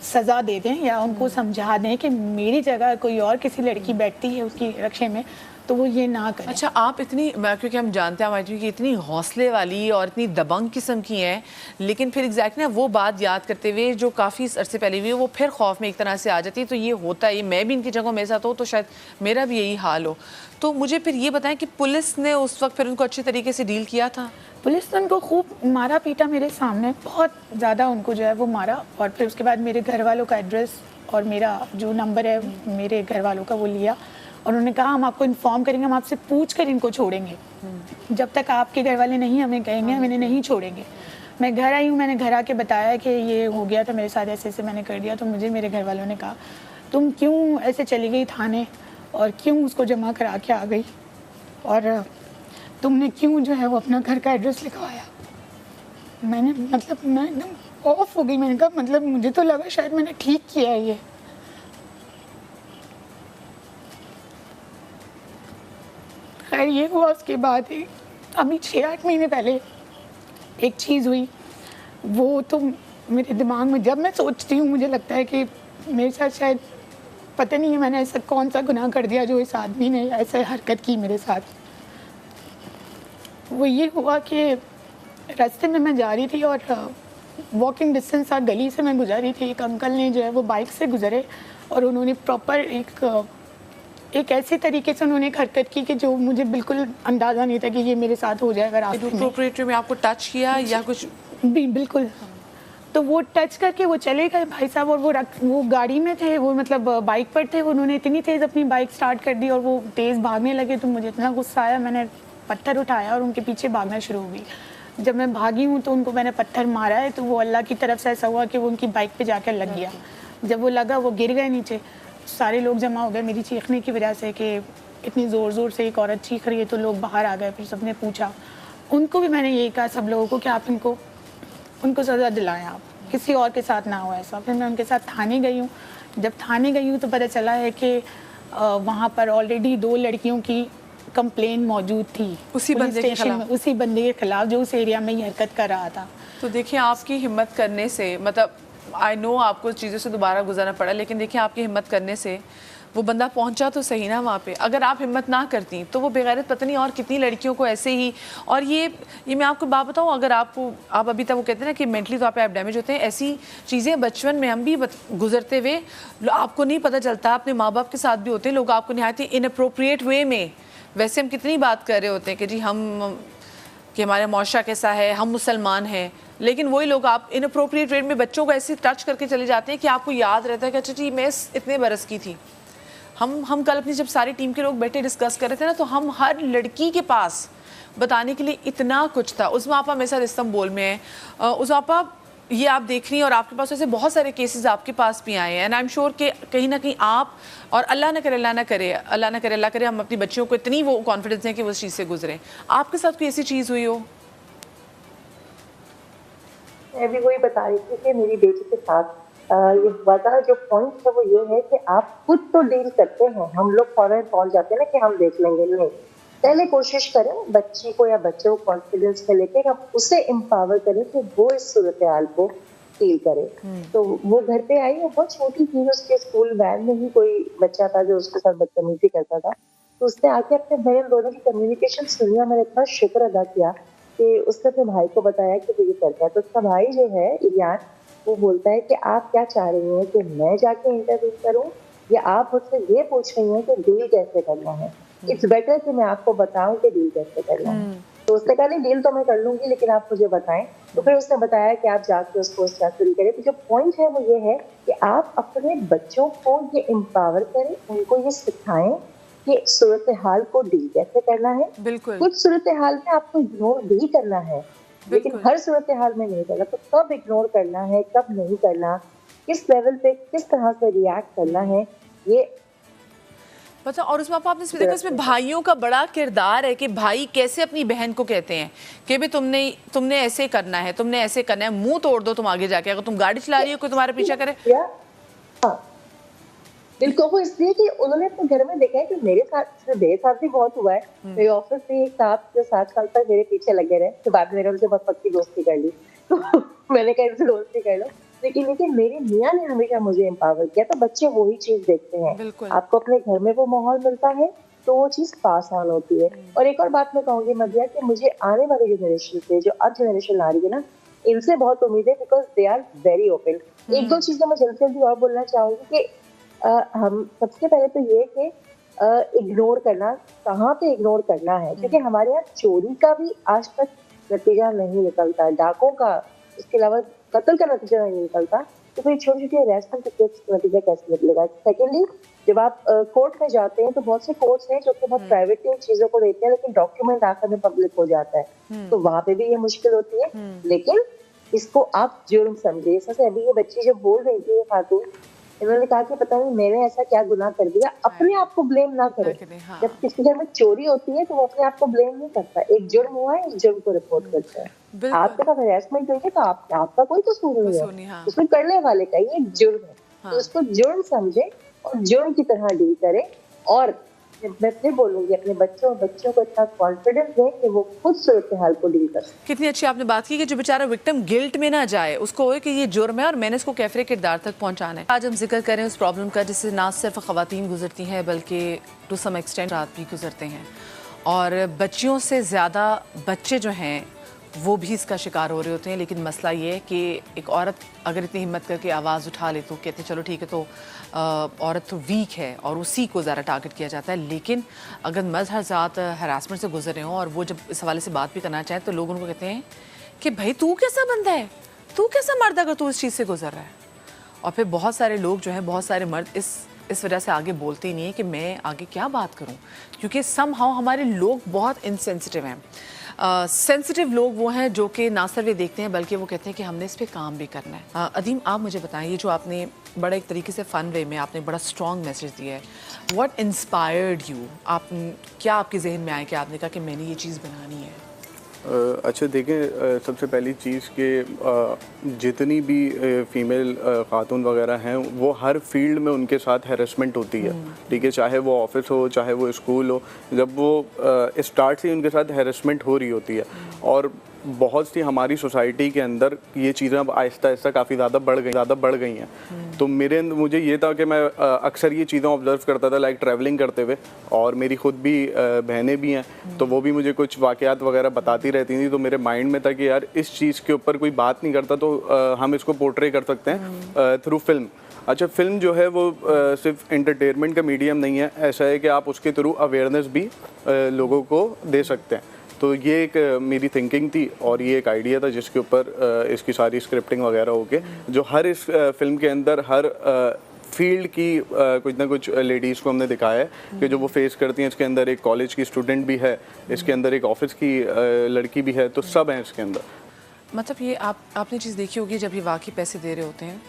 सज़ा दे दें या उनको समझा दें कि मेरी जगह कोई और किसी लड़की बैठती है उसकी रक्षे में तो वो ये ना करें। अच्छा, आप इतनी, क्योंकि हम जानते हैं हमारी कि इतनी हौसले वाली और इतनी दबंग किस्म की हैं, लेकिन फिर एग्जैक्टली ना वो बात याद करते हुए जो काफ़ी अरसे पहले हुई है, वो फिर खौफ में एक तरह से आ जाती है। तो ये होता है, मैं भी इनकी जगह मेरे साथ हो तो शायद मेरा भी यही हाल हो। तो मुझे फिर ये बताएं कि पुलिस ने उस वक्त फिर उनको अच्छे तरीके से डील किया था? पुलिस ने उनको खूब मारा पीटा मेरे सामने, बहुत ज़्यादा उनको जो है वो मारा, और फिर उसके बाद मेरे घर वालों का एड्रेस और मेरा जो नंबर है मेरे घर वालों का वो लिया, और उन्होंने कहा हम आपको इन्फॉर्म करेंगे, हम आपसे पूछ कर इनको छोड़ेंगे, जब तक आपके घर वाले नहीं हमें कहेंगे हम इन्हें नहीं छोड़ेंगे। मैं घर आई हूँ, मैंने घर आके बताया कि ये हो गया था मेरे साथ, ऐसे ऐसे मैंने कर दिया। तो मुझे मेरे घर वालों ने कहा तुम क्यों ऐसे चली गई थाने और क्यों उसको जमा करा के आ गई, और तुमने क्यों जो है वो अपना घर का एड्रेस लिखवाया। मैंने मतलब मैं एकदम ऑफ हो गई। मैंने कहा मतलब मुझे तो लगा शायद मैंने ठीक किया है ये। खैर ये हुआ, उसके बाद ही अभी 6-8 महीने पहले एक चीज़ हुई, वो तो मेरे दिमाग में जब मैं सोचती हूँ मुझे लगता है कि मेरे साथ शायद पता नहीं है मैंने ऐसा कौन सा गुनाह कर दिया जो इस आदमी ने ऐसे हरकत की मेरे साथ। वो ये हुआ कि रास्ते में मैं जा रही थी और वॉकिंग डिस्टेंस था, गली से मैं गुजर रही थी। एक अंकल ने जो है वो बाइक से गुजरे और उन्होंने प्रॉपर एक ऐसे तरीके से उन्होंने एक हरकत की कि जो मुझे बिल्कुल अंदाज़ा नहीं था कि ये मेरे साथ हो जाएगा रास्ते में। इनअप्रोप्रिएट में आपको टच किया या कुछ? बिल्कुल। तो वो टच करके वो चले गए भाई साहब, और वो गाड़ी में थे, वो मतलब बाइक पर थे। उन्होंने इतनी तेज़ अपनी बाइक स्टार्ट कर दी और वो तेज़ भागने लगे, तो मुझे इतना गुस्सा आया, मैंने पत्थर उठाया और उनके पीछे भागना शुरू हो गई। जब मैं भागी हूँ तो उनको मैंने पत्थर मारा है, तो वो अल्लाह की तरफ से ऐसा हुआ कि वो उनकी बाइक पे जाकर लग गया। जब वो लगा वो गिर गए नीचे, सारे लोग जमा हो गए मेरी चीखने की वजह से कि इतनी ज़ोर ज़ोर से एक औरत चीख रही है। तो लोग बाहर आ गए, फिर सबने पूछा, उनको भी मैंने यही कहा सब लोगों को कि आप उनको सज़ा दिलाएं, आप किसी और के साथ ना हो ऐसा। फिर मैं उनके साथ थाने गई हूँ। जब थाने गई हूँ तो पता चला है कि वहाँ पर ऑलरेडी 2 लड़कियों की कंप्लेन मौजूद थी उसी बंदे के खिलाफ, उसी बंदे के खिलाफ जो उस एरिया में ही हरकत कर रहा था। तो देखिए आपकी हिम्मत करने से, मतलब आई नो आपको चीज़ों से दोबारा गुजरना पड़ा, लेकिन देखिए आपकी हिम्मत करने से वो बंदा पहुंचा तो सही ना वहाँ पे। अगर आप हिम्मत ना करती तो वो बेगैरत पता नहीं और कितनी लड़कियों को ऐसे ही। और ये मैं आपको बात बताऊँ, अगर आप अभी तक वो कहते हैं ना कि मेंटली तो आप डैमेज होते हैं, ऐसी चीज़ें बचपन में हम भी गुजरते हुए आपको नहीं पता चलता। अपने माँ बाप के साथ भी होते हैं लोग, आपको निहायत ही इनअप्रोप्रिएट वे में, वैसे हम कितनी बात कर रहे होते हैं कि जी हम कि हमारा मुआशरा कैसा है, हम मुसलमान हैं, लेकिन वही लोग आप इनअप्रोप्रिएट वे में बच्चों को ऐसे टच करके चले जाते हैं कि आपको याद रहता है कि अच्छा जी मैं इतने बरस की थी। हम कल अपनी जब सारी टीम के लोग बैठे डिस्कस कर रहे थे ना, तो हम हर लड़की के पास बताने के लिए इतना कुछ था। उस आपा मेरे साथ इस्तांबुल में है, उस आपा ये आप देख रही हैं, और आपके पास ऐसे बहुत सारे केसेस आपके पास भी आए हैं। एंड आई एम श्योर कि कहीं ना कहीं आप, और अल्लाह ना करे हम अपनी बच्चियों को इतनी वो कॉन्फिडेंस है कि वो उस चीज़ से गुजरें। आपके साथ कोई ऐसी चीज़ हुई हो? मैं भी वही बता रही थी कि मेरी बेटी के साथ ये हुआ था। जो पॉइंट है वो ये है कि आप खुद तो डील करते हैं, हम लोग फौरन पहुंच जाते हैं ना कि हम देख लेंगे। नहीं, पहले कोशिश करें बच्ची को या बच्चे को कॉन्फिडेंस में लेके हम उसे एम्पावर करें कि वो इस सूरत हाल को फील करे। तो वो घर पे आई, वो बहुत छोटी थी, उसके स्कूल वैन में ही कोई बच्चा था जो उसके साथ बदतमीजी करता था। तो उसने आके अपने बहन दोनों की कम्युनिकेशन सुनी और मैंने इतना शुक्र अदा किया कि उसने अपने भाई को बताया कि वो ये करता है। तो उसका भाई जो है इलियान, वो बोलता है कि आप क्या चाह रही हैं कि मैं जाके इंटरव्यू करूं या आप मुझसे ये पूछ रही हैं कि डील कैसे करना है। इट्स बेटर कि मैं आपको बताऊं कि डील कैसे करना है। तो उसने कहा नहीं डील तो मैं कर लूंगी लेकिन आप मुझे बताएं। तो फिर उसने बताया कि आप जाके उसको स्ट्रक्चर करें। तो जो पॉइंट है वो ये है कि आप अपने बच्चों को ये एम्पावर करें, उनको ये सिखाएं कि सूरत हाल को डील कैसे करना है। बिल्कुल। कुछ सूरत हाल में आपको इग्नोर भी करना है, लेकिन हर सूरत हाल में नहीं करना। तो कब इग्नोर करना है, कब नहीं करना, किस लेवल पे किस तरह से रिएक्ट करना है, ये मतलब और उसमें आपने इसमें देखा, इसमें भाइयों का बड़ा किरदार है कि भाई कैसे अपनी बहन को कहते हैं कि भाई तुमने ऐसे करना है, तुमने ऐसे करना है, मुंह तोड़ दो तुम आगे जाके, अगर तुम गाड़ी चला रही हो कोई तुम्हारा पीछा करे। हाँ बिल्कुल, वो इसलिए कि उन्होंने अपने घर में देखा है कि मेरे साथ भी बहुत हुआ है। मेरे ऑफिस में एक साहब जो 7 साल तक मेरे पीछे लगे रहे, तो बाद में मैंने उनसे बहुत पक्की दोस्ती कर ली। तो मैंने कहा इनसे दोस्ती कर लो, लेकिन मेरे मियाँ ने हमेशा मुझे एम्पावर किया। तो बच्चे वही चीज देखते हैं, आपको अपने घर में वो माहौल मिलता है तो वो चीज पास ऑन होती है। और एक और बात मैं कहूंगी मध्या, कि मुझे आने वाली जनरेशन से, जो अब जनरेशन आ रही है ना, इनसे बहुत उम्मीद है, because they are very open. एक दो चीजें मैं जल्दी जल्दी और बोलना चाहूंगी कि हम सबसे पहले तो ये कि इग्नोर करना, कहाँ पे इग्नोर करना है, क्योंकि हमारे यहाँ चोरी का भी आज तक नतीजा नहीं निकलता, डाकों का, इसके अलावा कत्ल का नतीजा नहीं निकलता, तो फिर छोटी छोटी अरेस्टमेंट का नतीजा कैसे निकलेगा। सेकेंडली, जब आप कोर्ट में जाते हैं तो बहुत से कोर्ट्स हैं जो कि बहुत प्राइवेटली उन चीजों को देते हैं, लेकिन डॉक्यूमेंट आखिर में पब्लिक हो जाता है, तो वहां पे भी ये मुश्किल होती है। लेकिन इसको आप जुर्म समझिए। जैसे अभी ये बच्ची जब बोल रही थी, ये खातून, इन्होंने कहा कि पता नहीं मैंने ऐसा क्या गुनाह कर दिया, अपने आप को ब्लेम ना करें। जब किसी घर में चोरी होती है तो वो अपने आप को ब्लेम नहीं करता, एक जुर्म हुआ है, इस जुर्म को रिपोर्ट करता है। आपके साथ हरासमेंट हुई है तो आपका कोई कसूर नहीं है, उसमें करने वाले का ये जुर्म है। तो उसको जुर्म समझे और जुर्म की तरह डील करें। और मैं फिर बोलूंगी, अपने बच्चों को इतना कॉन्फिडेंस दें कि वो खुद सूरत हाल को डील कर सकें। कितनी अच्छी आपने बात की कि जो बेचारा विक्टिम गिल्ट में ना जाए, उसको हो कि ये जुर्म है और मैंने इसको कैफरे किरदार तक पहुंचाना है। आज हम जिक्र करें उस प्रॉब्लम का जिससे ना सिर्फ ख़वातीन गुजरती हैं बल्कि टू सम एक्सटेंट रात भी गुजरते हैं, और बच्चियों से ज़्यादा बच्चे जो हैं वो भी इसका शिकार हो रहे होते हैं। लेकिन मसला ये है कि एक औरत अगर इतनी हिम्मत करके आवाज़ उठा ले तो कहते चलो ठीक है, तो औरत तो वीक है और उसी को ज़्यादा टारगेट किया जाता है। लेकिन अगर मर्द हज़ात हरासमेंट से गुजर रहे हों और वो जब इस हवाले से बात भी करना चाहें तो लोग उनको कहते हैं कि भाई तू कैसा बंदा है, तू कैसा मर्द अगर तू इस चीज़ से गुजर रहा है। और फिर बहुत सारे लोग जो हैं, बहुत सारे मर्द इस वजह से आगे बोलते ही नहीं है कि मैं आगे क्या बात करूं, क्योंकि समहाउ हमारे लोग बहुत इनसेंसिटिव हैं। सेंसिटिव लोग वो हैं जो कि ना सिर्फ ये देखते हैं बल्कि वो कहते हैं कि हमने इस पे काम भी करना है। अदीम, आप मुझे बताएं, ये जो आपने बड़ा एक तरीके से फ़न वे में आपने बड़ा स्ट्रॉन्ग मैसेज दिया है, व्हाट इंस्पायर्ड यू, आप क्या आपके जहन में आया कि आपने कहा कि मैंने ये चीज़ बनानी है? अच्छा देखें, सबसे पहली चीज़ कि जितनी भी फ़ीमेल ख़ातून वगैरह हैं वो हर फील्ड में उनके साथ हैरेसमेंट होती है, ठीक है, चाहे वो ऑफिस हो चाहे वो स्कूल हो, जब वो स्टार्ट से उनके साथ हैरेसमेंट हो रही होती है। और बहुत सी हमारी सोसाइटी के अंदर ये चीज़ें अब आहिस्ता आहिस्ता काफ़ी ज़्यादा बढ़ गई हैं। तो मुझे ये था कि मैं अक्सर ये चीज़ें ऑब्ज़र्व करता था, लाइक ट्रैवलिंग करते हुए, और मेरी ख़ुद भी बहनें भी हैं, तो वो भी मुझे कुछ वाक़यात वगैरह बताती रहती थी। तो मेरे माइंड में था कि यार इस चीज़ के ऊपर कोई बात नहीं करता, तो हम इसको पोर्ट्रे कर सकते हैं थ्रू फिल्म। अच्छा, फिल्म जो है वो सिर्फ एंटरटेनमेंट का मीडियम नहीं है, ऐसा है कि आप उसके थ्रू अवेयरनेस भी लोगों को दे सकते हैं। तो ये एक मेरी थिंकिंग थी और ये एक आइडिया था जिसके ऊपर इसकी सारी स्क्रिप्टिंग वगैरह होके, जो हर इस फिल्म के अंदर हर फील्ड की कुछ ना कुछ लेडीज़ को हमने दिखाया है कि जो वो फेस करती हैं। इसके अंदर एक कॉलेज की स्टूडेंट भी है, इसके अंदर एक ऑफिस की लड़की भी है, तो सब हैं इसके अंदर। मतलब ये आपने चीज़ देखी होगी, जब ये वाकई पैसे दे रहे होते हैं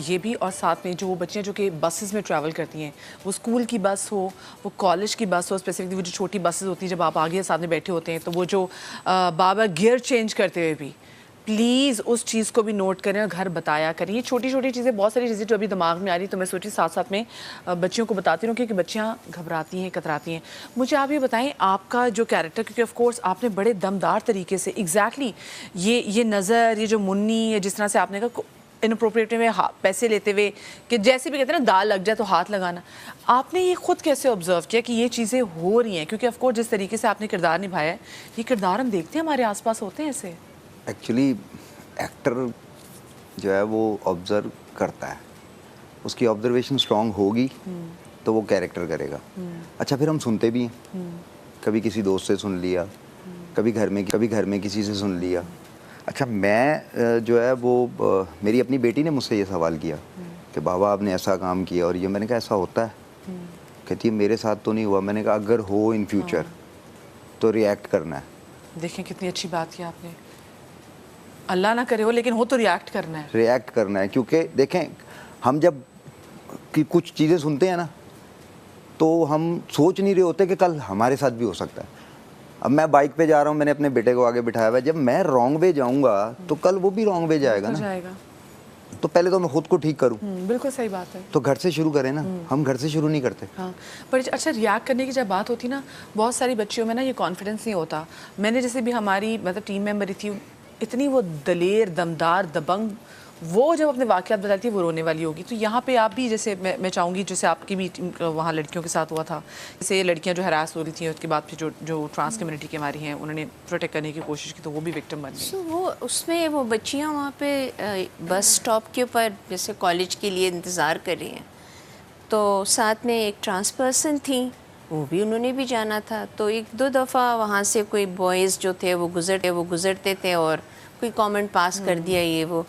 ये भी, और साथ में जो वो बच्चियाँ जो कि बसेस में ट्रैवल करती हैं, वो स्कूल की बस हो, वो कॉलेज की बस हो, स्पेसिफिकली वो जो छोटी बसेस होती हैं, जब आप आगे सामने बैठे होते हैं तो वो जो बार-बार गियर चेंज करते हुए भी, प्लीज़ उस चीज़ को भी नोट करें और घर बताया करें। ये छोटी छोटी चीज़ें, बहुत सारी चीज़ें जो अभी दिमाग में आ रही, तो मैं सोची साथ साथ में बच्चियों को बताती रहूँ, क्योंकि बच्चियाँ घबराती हैं, कतराती हैं। मुझे आप ये बताएं, आपका जो कैरेक्टर, क्योंकि ऑफ कोर्स आपने बड़े दमदार तरीके से एग्जैक्टली ये नज़र, ये जो मुन्नी, या जिस तरह से आपने कहा इनअप्रोप्रिएट में पैसे लेते हुए, कि जैसे भी कहते हैं ना दाल लग जाए तो हाथ लगाना, आपने ये खुद कैसे ऑब्जर्व किया कि ये चीज़ें हो रही हैं? क्योंकि ऑफ कोर्स जिस तरीके से आपने किरदार निभाया है, ये किरदार हम देखते हैं हमारे आसपास होते हैं ऐसे। एक्चुअली एक्टर जो है वो ऑब्ज़र्व करता है, उसकी ऑब्जर्वेशन स्ट्रांग होगी तो वो कैरेक्टर करेगा। अच्छा, फिर हम सुनते भी हैं, कभी किसी दोस्त से सुन लिया, کبھی گھر میں کسی سے سن لیا. اچھا میں جو ہے وہ میری اپنی بیٹی نے مجھ سے یہ سوال کیا کہ بابا آپ نے ایسا کام کیا اور یہ. میں نے کہا ایسا ہوتا ہے؟ کہتی ہے میرے ساتھ تو نہیں ہوا. میں نے کہا اگر ہو ان فیوچر تو ریئیکٹ کرنا ہے. دیکھیں کتنی اچھی بات کی آپ نے. اللہ نہ کرے ہو لیکن ہو تو ریئیکٹ کرنا ہے. کیونکہ دیکھیں ہم جب کچھ چیزیں سنتے ہیں نا تو ہم سوچ نہیں رہے ہوتے کہ کل ہمارے ساتھ بھی ہو سکتا ہے. اب میں بائک پہ جا رہا ہوں, میں نے اپنے بیٹے کو آگے بٹھایا ہوا ہے, جب میں رانگ وے جاؤں گا تو کل وہ بھی رانگ وے جائے گا نا. تو پہلے تو میں خود کو ٹھیک کروں. بالکل صحیح بات ہے. تو گھر سے شروع کریں نا, ہم گھر سے شروع نہیں کرتے. ہاں پر اچھا ریئیکٹ کرنے کی جب بات ہوتی نا, بہت ساری بچیوں میں نا یہ کانفیڈنس نہیں ہوتا. میں نے جیسے بھی ہماری مطلب ٹیم ممبر تھی, اتنی وہ دلیر, دمدار, دبنگ, وہ جب اپنے واقعات بتاتی ہے وہ رونے والی ہوگی. تو یہاں پہ آپ بھی جیسے میں چاہوں گی جیسے آپ کی بھی وہاں لڑکیوں کے ساتھ ہوا تھا, جیسے لڑکیاں جو ہراس ہو رہی تھیں, اس کے بعد پھر جو ٹرانس کمیونٹی کے ہماری ہیں انہوں نے پروٹیکٹ کرنے کی کوشش کی تو وہ بھی وکٹم بن گئی. وہ اس میں وہ بچیاں وہاں پہ بس اسٹاپ کے اوپر جیسے کالج کے لیے انتظار کر رہی ہیں, تو ساتھ میں ایک ٹرانس پرسن تھیں, وہ بھی انہوں نے بھی جانا تھا. تو ایک دو دفعہ وہاں سے کوئی بوائز جو تھے وہ گزرتے تھے اور کوئی کامنٹ پاس کر دیا یہ وہ.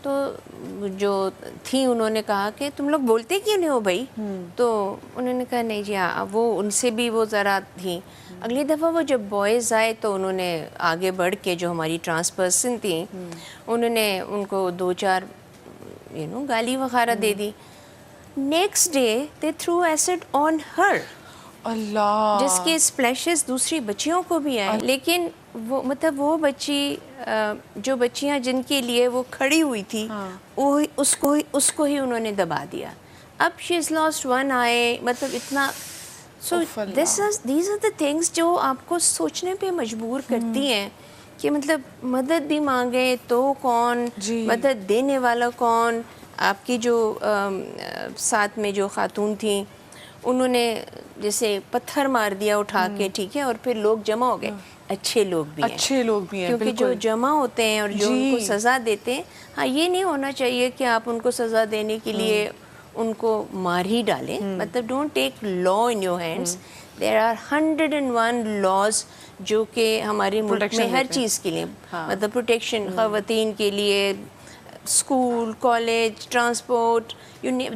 تو جو تھیں انہوں نے کہا کہ تم لوگ بولتے کیوں نہیں ہو بھائی؟ تو انہوں نے کہا نہیں جی ہاں, وہ ان سے بھی وہ ذرا تھیں. اگلی دفعہ وہ جب بوائز آئے تو انہوں نے آگے بڑھ کے جو ہماری ٹرانس پرسن تھیں انہوں نے ان کو 2-4 گالی وغیرہ دے دی. Next day they through acid آن ہر, اللہ, جس کے اسپلیشز دوسری بچیوں کو بھی آئے. لیکن وہ مطلب وہ بچی جو بچیاں جن کے لیے وہ کھڑی ہوئی تھی اس کو ہی انہوں نے دبا دیا. اب شی از لاسٹ ون آئے, مطلب اتنا. So these are the things جو آپ کو سوچنے پہ مجبور کرتی ہیں کہ مطلب مدد بھی مانگے تو کون, مدد دینے والا کون. آپ کی جو ساتھ میں جو خاتون تھیں انہوں نے جیسے پتھر مار دیا اٹھا کے, ٹھیک ہے, اور پھر لوگ جمع ہو گئے. اچھے لوگ بھی ہیں کیونکہ جو جمع ہوتے ہیں اور جو ان کو سزا دیتے ہیں, ہاں یہ نہیں ہونا چاہیے کہ آپ ان کو سزا دینے کے لیے ان کو مار ہی ڈالیں. مطلب don't take law in your hands. There are 101 laws جو کہ ہمارے ملک میں ہر چیز کے لیے, مطلب پروٹیکشن خواتین کے لیے, اسکول, کالج, ٹرانسپورٹ,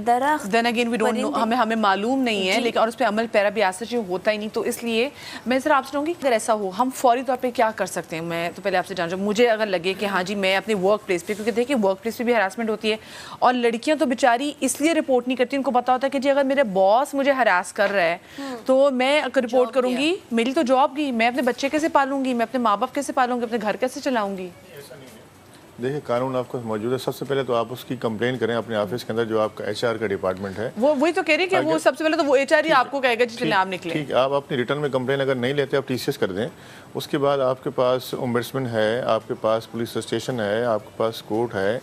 درخت. Then again we don't know, ہمیں معلوم نہیں ہے, لیکن اور اس پہ عمل پیرا بھی ایسا جو ہوتا ہی نہیں. تو اس لیے میں ذرا آپ سے کہوں گی اگر ایسا ہو ہم فوری طور پہ کیا کر سکتے ہیں. میں تو پہلے آپ سے جاننا چاہوں, مجھے اگر لگے کہ ہاں جی میں اپنے ورک پلیس پہ, کیونکہ دیکھیے ورک پلیس پہ بھی ہراسمنٹ ہوتی ہے اور لڑکیاں تو بیچاری اس لیے رپورٹ نہیں کرتی, ان کو پتا ہوتا ہے کہ جی اگر میرے باس مجھے ہراس کر رہا ہے تو میں رپورٹ کروں گی, میری تو جاب گئی, میں اپنے بچے کیسے پالوں گی, میں اپنے ماں باپ کیسے پالوں گی, اپنے گھر کیسے چلاؤں گی. دیکھیں قانون آپ کو موجود ہے. سب سے پہلے تو آپ اس کی کمپلین کریں اپنے آفس کے اندر, جو آپ کا ایچ آر کا ڈپارٹمنٹ ہے. وہی تو کہہ رہی کہ وہ سب سے پہلے تو وہ ایچ آر ہی آپ کو کہے گا جس میں آپ نکلے. ٹھیک, آپ اپنی ریٹرن میں کمپلین اگر نہیں لیتے آپ ٹی سی ایس کر دیں. اس کے بعد آپ کے پاس اومبڈسمن ہے, آپ کے پاس پولیس اسٹیشن ہے, آپ کے پاس کورٹ ہے.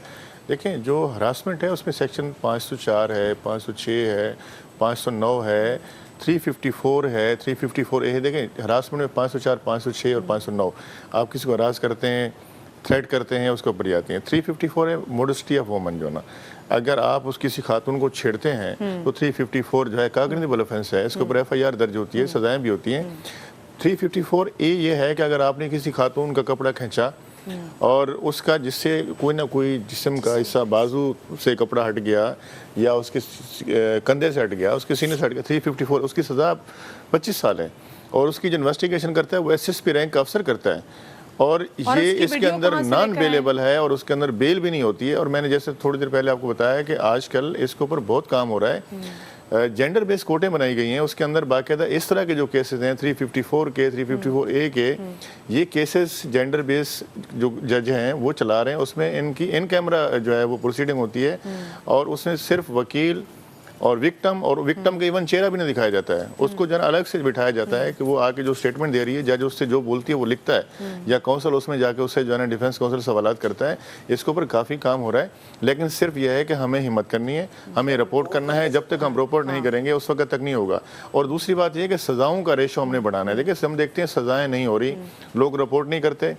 دیکھیں جو ہراسمنٹ ہے اس میں سیکشن 504 ہے, 506 ہے, 509 ہے, 354 ہے, 354A ہے. دیکھیں ہراسمنٹ میں 504, 506 اور 509. آپ کسی کو ہراس کرتے ہیں, تھریٹ کرتے ہیں, اس کے اوپر جاتی ہیں. 354 ہے موڈسٹی آف وومن جو نا, اگر آپ اس کسی خاتون کو چھیڑتے ہیں تو 354 جو ہے کاگنیبل آفینس ہے, اس کے اوپر ایف آئی آر درج ہوتی ہے, سزائیں بھی ہوتی ہیں. 354A یہ ہے کہ اگر آپ نے کسی خاتون کا کپڑا کھینچا اور اس کا جس سے کوئی نہ کوئی جسم کا حصہ, بازو سے کپڑا ہٹ گیا یا اس کے کندھے سے ہٹ گیا, اس کے سینے سے ہٹ گیا, 354 اس کی سزا 25 سال ہے. اور اس کی جو انویسٹیگیشن کرتا ہے وہ ایس ایس پی رینک کا افسر کرتا ہے. اور یہ اس کے اندر نان بیلیبل ہے اور اس کے اندر بیل بھی نہیں ہوتی ہے. اور میں نے جیسے تھوڑی دیر پہلے آپ کو بتایا کہ آج کل اس کے اوپر بہت کام ہو رہا ہے. جینڈر بیس کوٹیں بنائی گئی ہیں, اس کے اندر باقاعدہ اس طرح کے جو کیسز ہیں 354 کے, 354A کے, یہ کیسز جینڈر بیس جو جج ہیں وہ چلا رہے ہیں. اس میں ان کی ان کیمرہ جو ہے وہ پروسیڈنگ ہوتی ہے اور اس میں صرف وکیل اور وکٹم کا ایون چہرہ بھی نہیں دکھایا جاتا ہے. اس کو جن الگ سے بٹھایا جاتا ہے کہ وہ آ کے جو اسٹیٹمنٹ دے رہی ہے, جج اس سے جو بولتی ہے وہ لکھتا ہے, یا کونسل اس میں جا کے اس سے جو ہے نا ڈیفینس کونسل سوالات کرتا ہے. اس کے اوپر کافی کام ہو رہا ہے, لیکن صرف یہ ہے کہ ہمیں ہمت کرنی ہے, ہمیں رپورٹ کرنا ہے. جب تک ہم رپورٹ نہیں کریں گے اس وقت تک نہیں ہوگا. اور دوسری بات یہ کہ سزاؤں کا ریشو ہم نے بڑھانا ہے. دیکھیں ہم دیکھتے ہیں سزائیں نہیں ہو رہی, لوگ رپورٹ نہیں کرتے,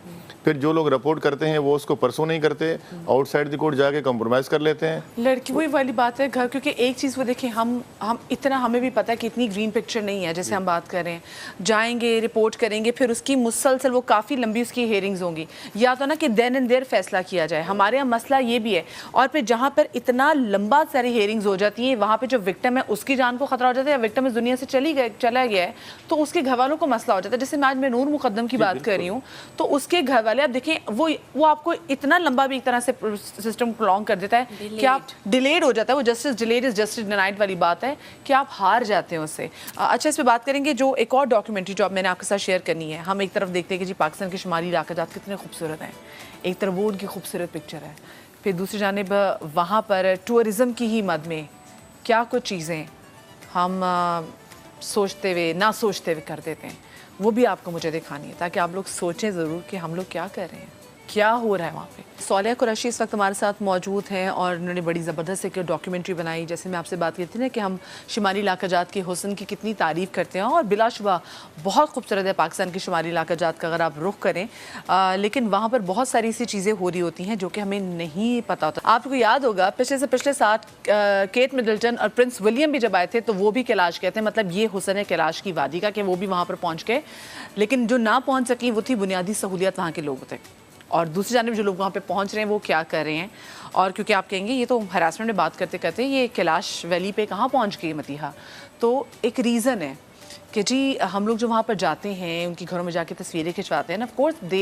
پھر جو لوگ رپورٹ کرتے ہیں وہ اس کو پرسوں نہیں کرتے, آؤٹ سائڈ دی کورٹ جا کے کمپرومائز کر لیتے ہیں. لڑکی وہی والی بات ہے گھر, کیونکہ ایک چیز وہ دیکھیں ہم اتنا ہمیں بھی پتہ ہے کہ اتنی گرین پکچر نہیں ہے جیسے ہم بات کر رہے ہیں. جائیں گے رپورٹ کریں گے, پھر اس کی مسلسل وہ کافی لمبی اس کی ہیئرنگز ہوں گی, یا تو نا کہ دین اینڈ دیر فیصلہ کیا جائے. ہمارے یہاں مسئلہ یہ بھی ہے, اور پھر جہاں پر اتنا لمبا ساری ہیئرنگز ہو جاتی ہیں وہاں پہ جو وکٹم ہے اس کی جان کو خطرہ ہو جاتا ہے, یا وکٹم اس دنیا سے چلا گیا ہے تو اس کے گھر والوں کو مسئلہ ہو جاتا ہے. جیسے میں آج میں نور مقدم کی بات کر رہی ہوں, تو اس کے گھر والے آپ دیکھیں وہ آپ کو اتنا لمبا بھی ایک طرح سے سسٹم پرولونگ کر دیتا ہے کہ آپ ڈیلیڈ ہو جاتا ہے. وہ justice delayed is justice denied والی بات ہے کہ آپ ہار جاتے ہیں اس سے. اچھا, اس پہ بات کریں گے. جو ایک اور ڈاکیومنٹری جو اب میں نے آپ کے ساتھ شیئر کرنی ہے, ہم ایک طرف دیکھتے ہیں کہ جی پاکستان کے شمالی علاقہ جات کتنے خوبصورت ہیں, ایک طرف وہ ان کی خوبصورت پکچر ہے, پھر دوسری جانب وہاں پر ٹورزم کی ہی مد میں کیا کچھ چیزیں ہم سوچتے ہوئے نہ سوچتے ہوئے کر دیتے ہیں, وہ بھی آپ کو مجھے دکھانی ہے تاکہ آپ لوگ سوچیں ضرور کہ ہم لوگ کیا کر رہے ہیں, کیا ہو رہا ہے وہاں پہ. صالحہ قریشی اس وقت ہمارے ساتھ موجود ہیں اور انہوں نے بڑی زبردست ایک ڈاکیومنٹری بنائی. جیسے میں آپ سے بات کی تھی نا کہ ہم شمالی علاقہ جات کے حسن کی کتنی تعریف کرتے ہیں, اور بلا شبہ بہت خوبصورت ہے پاکستان کے شمالی علاقہ جات کا اگر آپ رخ کریں, لیکن وہاں پر بہت ساری ایسی چیزیں ہو رہی ہوتی ہیں جو کہ ہمیں نہیں پتہ ہوتا. آپ کو یاد ہوگا پچھلے سال کیٹ مڈلٹن اور پرنس ولیم بھی جب آئے تھے تو وہ بھی کیلاش کہتے ہیں, مطلب یہ حسن ہے کیلاش کی وادی کا کہ وہ بھی وہاں پر پہنچ گئے, لیکن جو نہ پہنچ سکیں وہ تھی بنیادی سہولیات وہاں کے لوگ تھے. اور دوسری جانب جو لوگ وہاں پہ پہنچ رہے ہیں وہ کیا کر رہے ہیں, اور کیونکہ آپ کہیں گے یہ تو ہراسمنٹ میں بات کرتے کرتے یہ کیلاش ویلی پہ کہاں پہنچ گئی متیحہ, تو ایک ریزن ہے کہ جی ہم لوگ جو وہاں پر جاتے ہیں ان کی گھروں میں جا کے تصویریں کھنچواتے ہیں, آف کورس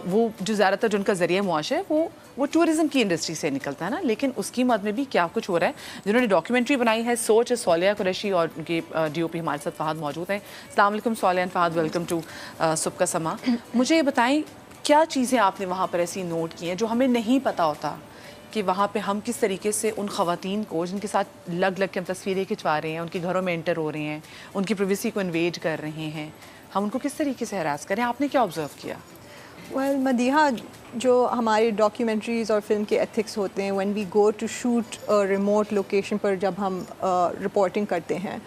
وہ جو زیادہ تر جو ان کا ذریعہ معاش ہے وہ ٹورزم کی انڈسٹری سے نکلتا ہے نا, لیکن اس کی مد میں بھی کیا کچھ ہو رہا ہے. جنہوں نے ڈاکیومنٹری بنائی ہے سوچ, صالحہ قریشی, اور ان کے ڈی او پی ہمارے ساتھ فہد موجود ہیں. السلام علیکم صالحہ اینڈ فہد, ویلکم ٹو صبح کا سما. مجھے یہ بتائیں کیا چیزیں آپ نے وہاں پر ایسی نوٹ کی ہیں جو ہمیں نہیں پتہ ہوتا کہ وہاں پہ ہم کس طریقے سے ان خواتین کو جن کے ساتھ لگ کے ہم تصویریں کھنچوا رہے ہیں, ان کے گھروں میں انٹر ہو رہے ہیں, ان کی پریویسی کو انویڈ کر رہے ہیں, ہم ان کو کس طریقے سے ہراس کریں, آپ نے کیا آبزرو کیا؟ ویل مدیحہ, جو ہمارے ڈاکیومنٹریز اور فلم کے ایتھکس ہوتے ہیں, when we go to shoot remote location پر جب ہم رپورٹنگ کرتے ہیں,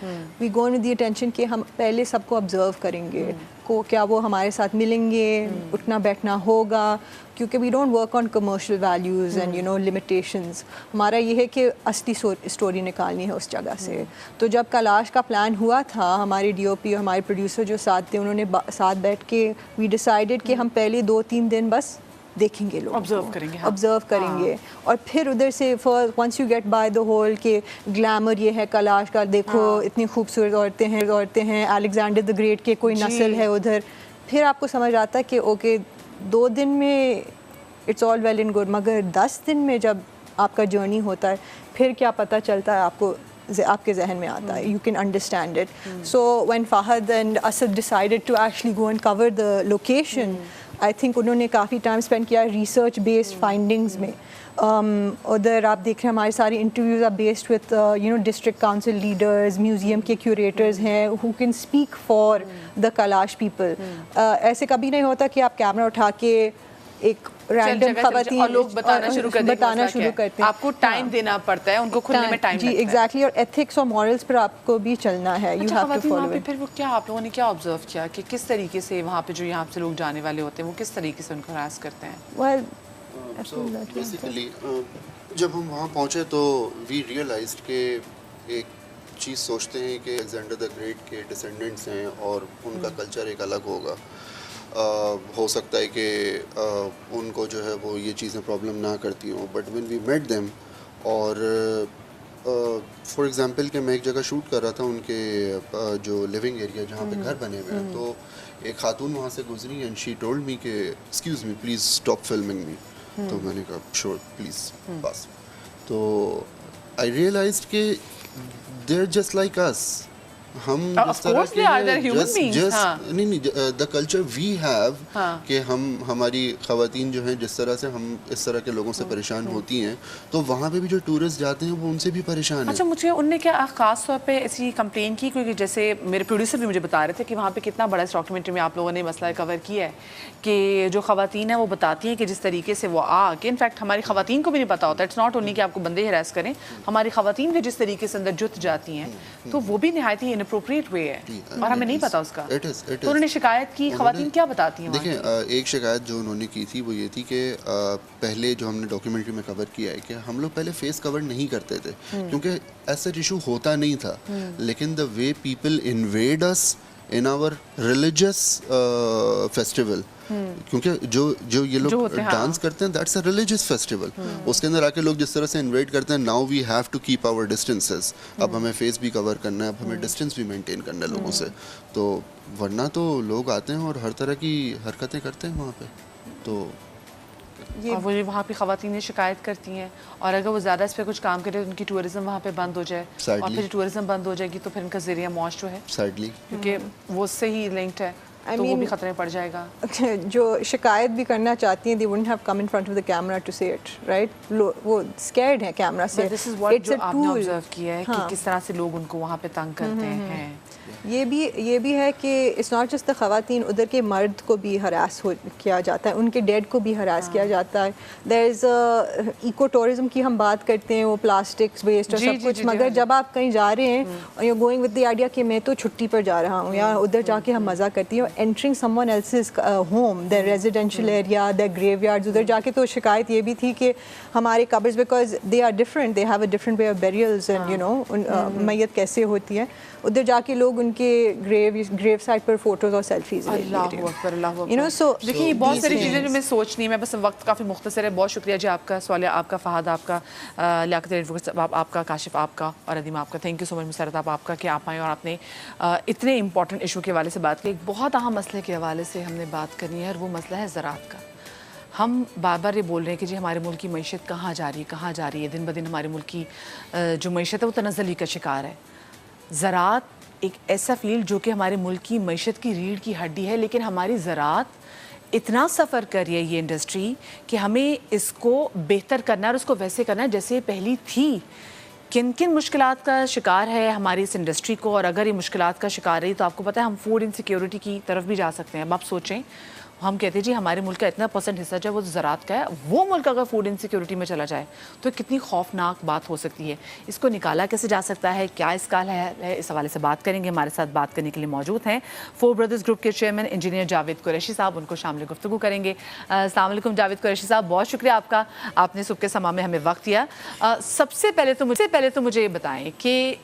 وی گو ان دی اٹینشن کہ ہم پہلے سب کو آبزرو کریں گے کو کیا وہ ہمارے ساتھ ملیں گے, اٹھنا بیٹھنا ہوگا, کیونکہ we don't work on commercial values and limitations. ہمارا یہ ہے کہ اصلی اسٹوری نکالنی ہے اس جگہ سے. تو جب کیلاش کا پلان ہوا تھا, ہمارے ڈی او پی اور ہمارے پروڈیوسر جو ساتھ تھے انہوں نے ساتھ بیٹھ کے وی ڈیسائیڈڈ کہ ہم پہلے 2-3 دن بس دیکھیں گے, لوگ آبزرو کریں گے, اور پھر ادھر سے once you get by the whole کہ گلیمر یہ ہے کیلاش کا, دیکھو اتنی خوبصورت عورتیں ہیں, الیگزینڈر دی گریٹ کے کوئی نسل ہے ادھر, پھر آپ کو سمجھ آتا ہے کہ اوکے 2 دن میں it's all well and good, مگر 10 دن میں جب آپ کا جرنی ہوتا ہے پھر کیا پتہ چلتا ہے آپ کو, آپ کے ذہن میں آتا ہے, you can understand it. So when Fahad and Asad decided to actually go and cover the location, I think انہوں نے کافی ٹائم اسپینڈ کیا ریسرچ بیسڈ فائنڈنگز میں. ادھر آپ دیکھ رہے ہیں ہمارے سارے interviews are based with district council leaders, museum کے کیوریٹرز ہیں who can speak for the Kalash people. ایسے کبھی نہیں ہوتا کہ آپ کیمرہ اٹھا کے ایک رینڈم خواتین اور لوگ بتانا شروع کرتے ہیں, آپ کو ٹائم دینا پڑتا ہے, ان کو کھلنے میں ٹائم لگتا ہے. جی ایگزیکٹلی, اور ایتھکس اور مورلس پر آپ کو بھی چلنا ہے, یو ہیو ٹو فالو. پھر وہ کیا آپ لوگوں نے کیا آبزرو کیا کہ کس طریقے سے وہاں پہ جو یہاں سے لوگ جانے والے ہوتے ہیں وہ کس طریقے سے ان کو ہراس کرتے ہیں؟ ویل بیسیکلی جب ہم وہاں پہنچے تو وی ریئلائزڈ کہ ایک چیز سوچتے ہیں کہ الیگزینڈر دی گریٹ کے ڈسینڈنٹس ہیں اور ان کا کلچر ایک الگ ہوگا, ہو سکتا ہے کہ ان کو جو ہے وہ یہ چیزیں پرابلم نہ کرتی ہوں. But when we meet them, اور فار ایگزامپل کہ میں ایک جگہ شوٹ کر رہا تھا ان کے جو لیونگ ایریا جہاں پہ گھر بنے ہوئے ہیں, تو ایک خاتون وہاں سے گزری اینڈ شی ٹولڈ می کہ excuse me please stop filming me. تو میں نے کہا شور پلیز بس. تو آئی ریئلائزڈ کہ دے آر جسٹ لائک اس, ہم جس طرح کے نہیں دا کلچر وی ہیو کہ ہماری خواتین جو ہیں جس طرح سے ہم اس طرح کے لوگوں سے پریشان ہوتی ہیں, تو وہاں پہ بھی جو ٹورسٹ جاتے ہیں وہ ان سے بھی پریشان ہیں. اچھا, مجھے ان نے کیا خاص طور پہ ایسی کمپلین کی, کیونکہ جیسے میرے پروڈیوسر بھی مجھے بتا رہے تھے کہ وہاں پہ کتنا بڑا اس ڈاکیومنٹری میں آپ لوگوں نے مسئلہ کور کیا ہے کہ جو خواتین ہیں وہ بتاتی ہیں کہ جس طریقے سے وہ کہ انفیکٹ ہماری خواتین کو بھی نہیں پتا ہوتا, اٹس ناٹ اونلی کہ آپ کو بندے ہراس کریں, ہماری خواتین بھی جس طریقے سے اندر جت جاتی ہیں, تو وہ بھی نہایت ہی इनअप्रोप्रिएट वे है और हमें नहीं पता उसका। It is. तो उन्होंने शिकायत की, खवातीन क्या बताती हैं? देखें, एक शिकायत जो उन्होंने की थी वो ये थी कि पहले जो हमने डॉक्यूमेंट्री में कवर किया है कि हम लोग पहले फेस कवर नहीं करते थे क्योंकि ऐसा इशू होता नहीं था, लेकिन the way people invade us in our religious festival, क्योंकि जो ये लोग डांस करते हैं दैट्स अ रिलीजियस फेस्टिवल, उसके अंदर आके लोग जिस तरह से इन्वाइट करते हैं, now we have to keep our distances, अब हमें फेस भी कवर करना है, अब हमें डिस्टेंस भी मेंटेन करना है लोगों से, तो वरना तो लोग आते हैं और हर तरह की हरकतें करते हैं वहाँ पे। तो और वो वहाँ पे खवातीन शिकायत करती हैं और अगर वो ज़्यादा इस पर कुछ काम करे तो उनकी टूरिज्म वहाँ पे बंद हो जाए और फिर टूरिज्म बंद हो जाएगी तो फिर उनका ज़रिया मौज जो है सैडली क्योंकि वो उससे ही लिंक्ड है तो वो भी खतरे में पड़ जाएगा। जो शिकायत भी करना चाहती हैं, they wouldn't have come in front of the camera to say it, right? वो scared हैं कैमरा से। This is what जो आपने ऑब्जर्व किया है कि किस तरह से लोग उनको वहाँ पे तंग करते हैं। ये भी है कि इट्स नॉट जस्ट द खवातीन, उधर के मर्द को भी हरास किया जाता है, उनके डेड को भी हरास किया जाता है। देयर इज़ इको टूरिज्म की हम बात करते हैं, वो प्लास्टिक्स वेस्ट और सब कुछ, मगर जब आप कहीं जा रहे हैं और you going with the idea कि मैं तो छुट्टी पर जा रहा हूँ या उधर जाके हम मज़ा करती हैं, entering someone else's home, their residential area, their graveyards, उधर जाके तो शिकायत ये भी थी कि हमारे कब्र्स because they are different, they have a different way of burials and you know मैयत कैसे होती है, उधर जाके लोग उनके ग्रेव साइट पर फोटोज और सेल्फीज यू नो। सो देखिए ये बहुत सारी चीज़ें जो मैं सोच नहीं, मैं बस वक्त काफ़ी मुख्तसर है। बहुत शुक्रिया जी आपका, सवाल आपका, फहद आपका, लियाकत आपका, काशिफ आपका और अदीम आपका। Thank you so much Musarrat आपका कि आप आए और आपने इतने इंपॉर्टेंट इशू के हवाले से बात की। एक बहुत अहम मसले के हवाले से हमने बात करनी है और वो मसला है ज़राअत का। हम बार बार ये बोल रहे हैं कि जी हमारे मुल्क की मईशत कहाँ जा रही है, दिन ब दिन हमारे मुल्क की जो मईशत है वो तनज़्ज़ुली का शिकार है। ज़राअत एक ऐसा फील्ड जो कि हमारे मुल्क की मईशत की रीढ़ की हड्डी है, लेकिन हमारी ज़राअत इतना सफ़र कर रही है ये इंडस्ट्री कि हमें इसको बेहतर करना है और उसको वैसे करना है जैसे पहली थी। किन किन मुश्किलात का शिकार है हमारी इस इंडस्ट्री को, और अगर ये मुश्किलात का शिकार रही तो आपको पता है हम फूड इनसिक्योरिटी की तरफ भी जा सकते हैं। अब आप सोचें, हम कहते हैं जी हमारे मुल्क का इतना % हिस्सा जो है वो ज़राअत का है, वो मुल्क अगर फूड इनसिक्योरिटी में चला जाए तो कितनी खौफनाक बात हो सकती है। इसको निकाला कैसे जा सकता है, क्या इसका हल है, इस हवाले से बात करेंगे। हमारे साथ बात करने के लिए मौजूद हैं फोर ब्रदर्स ग्रुप के चेयरमैन इंजीनियर जावेद कुरैशी साहब, उनको शामिल गुफ्तगू करेंगे। अस्सलाम वालेकुम जावेद कुरैशी साहब, बहुत शुक्रिया आपका, आपने सुबह के समा में हमें वक्त दिया। सबसे पहले तो मुझे ये बताएँ कि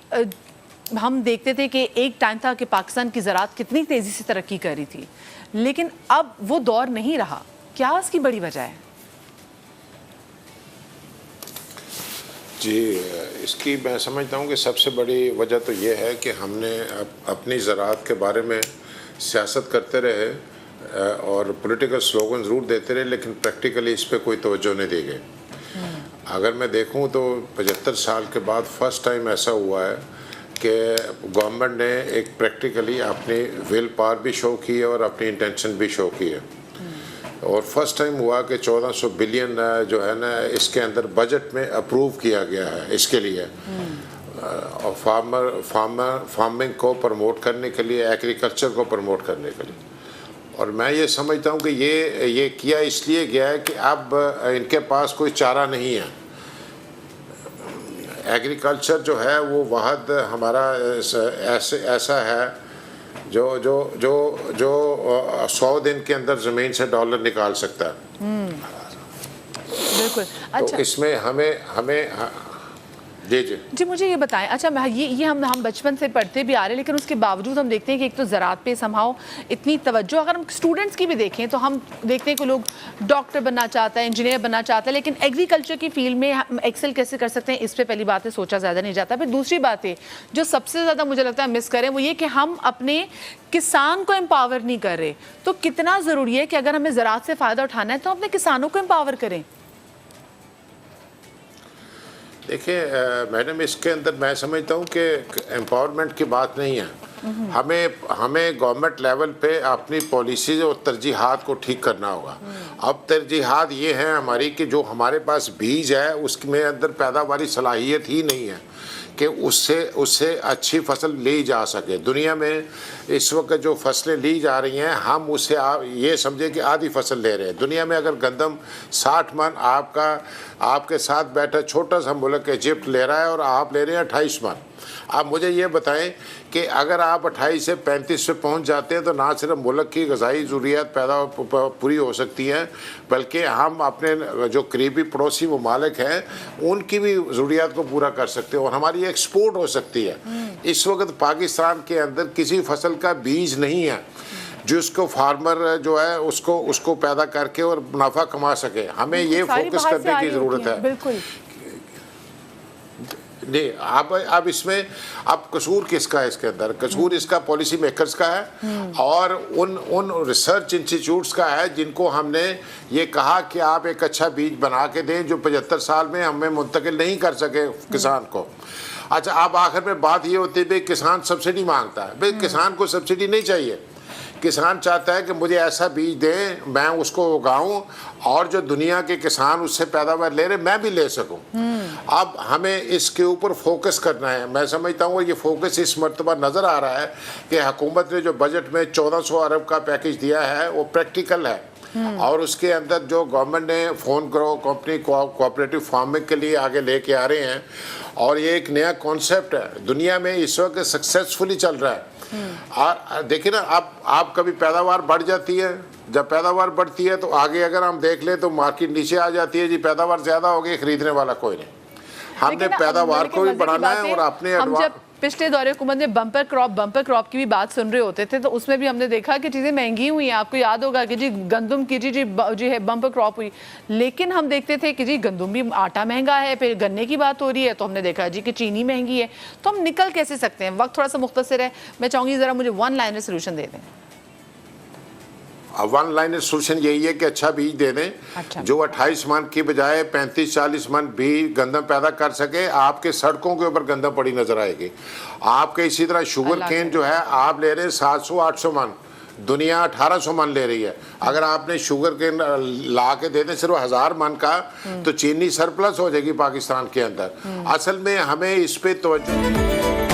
हम देखते थे कि एक टाइम था कि पाकिस्तान की ज़राअत कितनी तेज़ी से तरक्की कर रही थी, लेकिन अब वो दौर नहीं रहा, क्या इसकी बड़ी वजह है? जी, इसकी मैं समझता हूँ कि सबसे बड़ी वजह तो ये है कि हमने अपनी ज़राअत के बारे में सियासत करते रहे और पॉलिटिकल स्लोगन ज़रूर देते रहे, लेकिन प्रैक्टिकली इस पर कोई तवज्जो नहीं दी गई। अगर मैं देखूँ तो 75 साल के बाद फर्स्ट टाइम ऐसा हुआ है कि गवर्नमेंट ने एक प्रैक्टिकली अपनी विल पावर भी शो की है और अपनी इंटेंशन भी शो की है। और फर्स्ट टाइम हुआ कि 1400 बिलियन जो है ना इसके अंदर बजट में अप्रूव किया गया है इसके लिए, और फार्मिंग को प्रमोट करने के लिए, एग्रीकल्चर को प्रमोट करने के लिए। और मैं ये समझता हूँ कि ये किया इसलिए गया है कि अब इनके पास कोई चारा नहीं है। एग्रीकल्चर जो है वो वाहद हमारा ऐसा है जो 100 दिन के अंदर ज़मीन से डॉलर निकाल सकता है। बिल्कुल। अच्छा, तो इसमें हमें जी मुझे ये बताएं। अच्छा, ये हम बचपन से पढ़ते भी आ रहे हैं, लेकिन उसके बावजूद हम देखते हैं कि एक तो ज़राअत पे समहाउ इतनी तवज्जो, अगर हम स्टूडेंट्स की भी देखें तो हम देखते हैं कि लोग डॉक्टर बनना चाहता है, इंजीनियर बनना चाहता है, लेकिन एग्रीकल्चर की फील्ड में हम एक्सेल कैसे कर सकते हैं इस पर पहली बात है सोचा ज़्यादा नहीं जाता। फिर दूसरी बात है जो सबसे ज़्यादा मुझे लगता है मिस करें वो ये कि हम अपने किसान को एम्पावर नहीं कर रहे। तो कितना ज़रूरी है कि अगर हमें ज़राअत से फ़ायदा उठाना है तो अपने किसानों को एम्पावर करें। देखिए मैडम, इसके अंदर मैं समझता हूँ कि एम्पावरमेंट की बात नहीं है। हमें गवर्नमेंट लेवल पे अपनी पॉलिसीज और तरजीहात को ठीक करना होगा। अब तरजीहात ये हैं हमारी कि जो हमारे पास बीज है उसमें अंदर पैदावारी सलाहियत ही नहीं है कि उससे अच्छी फसल ली जा सके। दुनिया में इस वक्त जो फसलें ली जा रही हैं हम उससे ये समझे कि आधी फसल ले रहे हैं। दुनिया में अगर गंदम 60 मन आपके साथ बैठा छोटा सा मुल्क इजिप्ट ले रहा है और आप ले रहे हैं 28 मन। آپ مجھے یہ بتائیں کہ اگر آپ 28 سے 35 پہ پہنچ جاتے ہیں تو نہ صرف ملک کی غذائی ضروریات پوری ہو سکتی ہیں بلکہ ہم اپنے جو قریبی پڑوسی ممالک ہیں ان کی بھی ضروریات کو پورا کر سکتے ہیں اور ہماری ایکسپورٹ ہو سکتی ہے. اس وقت پاکستان کے اندر کسی فصل کا بیج نہیں ہے جس کو فارمر جو ہے اس کو پیدا کر کے اور منافع کما سکے. ہمیں یہ فوکس کرنے کی ضرورت ہے. بالکل نہیں اب اس میں اب قصور کس کا ہے؟ اس کے اندر قصور اس کا پالیسی میکرز کا ہے اور ان ریسرچ انسٹیٹیوٹس کا ہے جن کو ہم نے یہ کہا کہ آپ ایک اچھا بیج بنا کے دیں جو 75 سال میں ہمیں منتقل نہیں کر سکے کسان کو. اچھا اب آخر میں بات یہ ہوتی ہے بھائی کسان سبسڈی مانگتا ہے. بھائی کسان کو سبسڈی نہیں چاہیے. کسان چاہتا ہے کہ مجھے ایسا بیج دیں میں اس کو اگاؤں اور جو دنیا کے کسان اس سے پیداوار لے رہے میں بھی لے سکوں. اب ہمیں اس کے اوپر فوکس کرنا ہے. میں سمجھتا ہوں یہ فوکس اس مرتبہ نظر آ رہا ہے کہ حکومت نے جو بجٹ میں 1400 ارب کا پیکج دیا ہے وہ پریکٹیکل ہے اور اس کے اندر جو گورنمنٹ نے فون کرو کمپنی کوآپریٹو فارمنگ کے لیے آگے لے کے آ رہے ہیں اور یہ ایک نیا کانسیپٹ ہے دنیا میں اس وقت سکسیسفلی چل رہا ہے. اور دیکھیں نا آپ کبھی پیداوار بڑھ جاتی ہے. جب پیداوار بڑھتی ہے تو آگے اگر ہم دیکھ لیں تو مارکیٹ نیچے آ جاتی ہے جی پیداوار زیادہ ہو گئی خریدنے والا کوئی نہیں. ہم نے پیداوار کو بھی بڑھانا ہے اور اپنے ہم جب پچھلے دور حکومت میں بمپر کراپ کی بھی بات سن رہے ہوتے تھے تو اس میں بھی ہم نے دیکھا کہ چیزیں مہنگی ہوئی ہیں. آپ کو یاد ہوگا کہ جی گندم کی جی ہے بمپر کراپ ہوئی لیکن ہم دیکھتے تھے کہ جی گندم بھی آٹا مہنگا ہے پھر گنے کی بات ہو رہی ہے تو ہم نے دیکھا جی کہ چینی مہنگی ہے. تو ہم نکل کیسے سکتے ہیں؟ وقت تھوڑا سا مختصر ہے. میں چاہوں گی ذرا مجھے 1 لائنر سولوشن دے دیں. 1 لائنر سولوشن یہی ہے کہ اچھا بیج دے دیں جو 28 من کی بجائے 35-40 من بھی گندم پیدا کر سکے. آپ کے سڑکوں کے اوپر گندم پڑی نظر آئے گی. آپ کے اسی طرح شوگر کین جو ہے آپ لے رہے ہیں 700-800 من دنیا 1800 من لے رہی ہے. اگر آپ نے شوگر کین لا کے دے دیں صرف 1000 من کا تو چینی سرپلس ہو جائے گی پاکستان کے اندر. اصل میں ہمیں اس پہ توجہ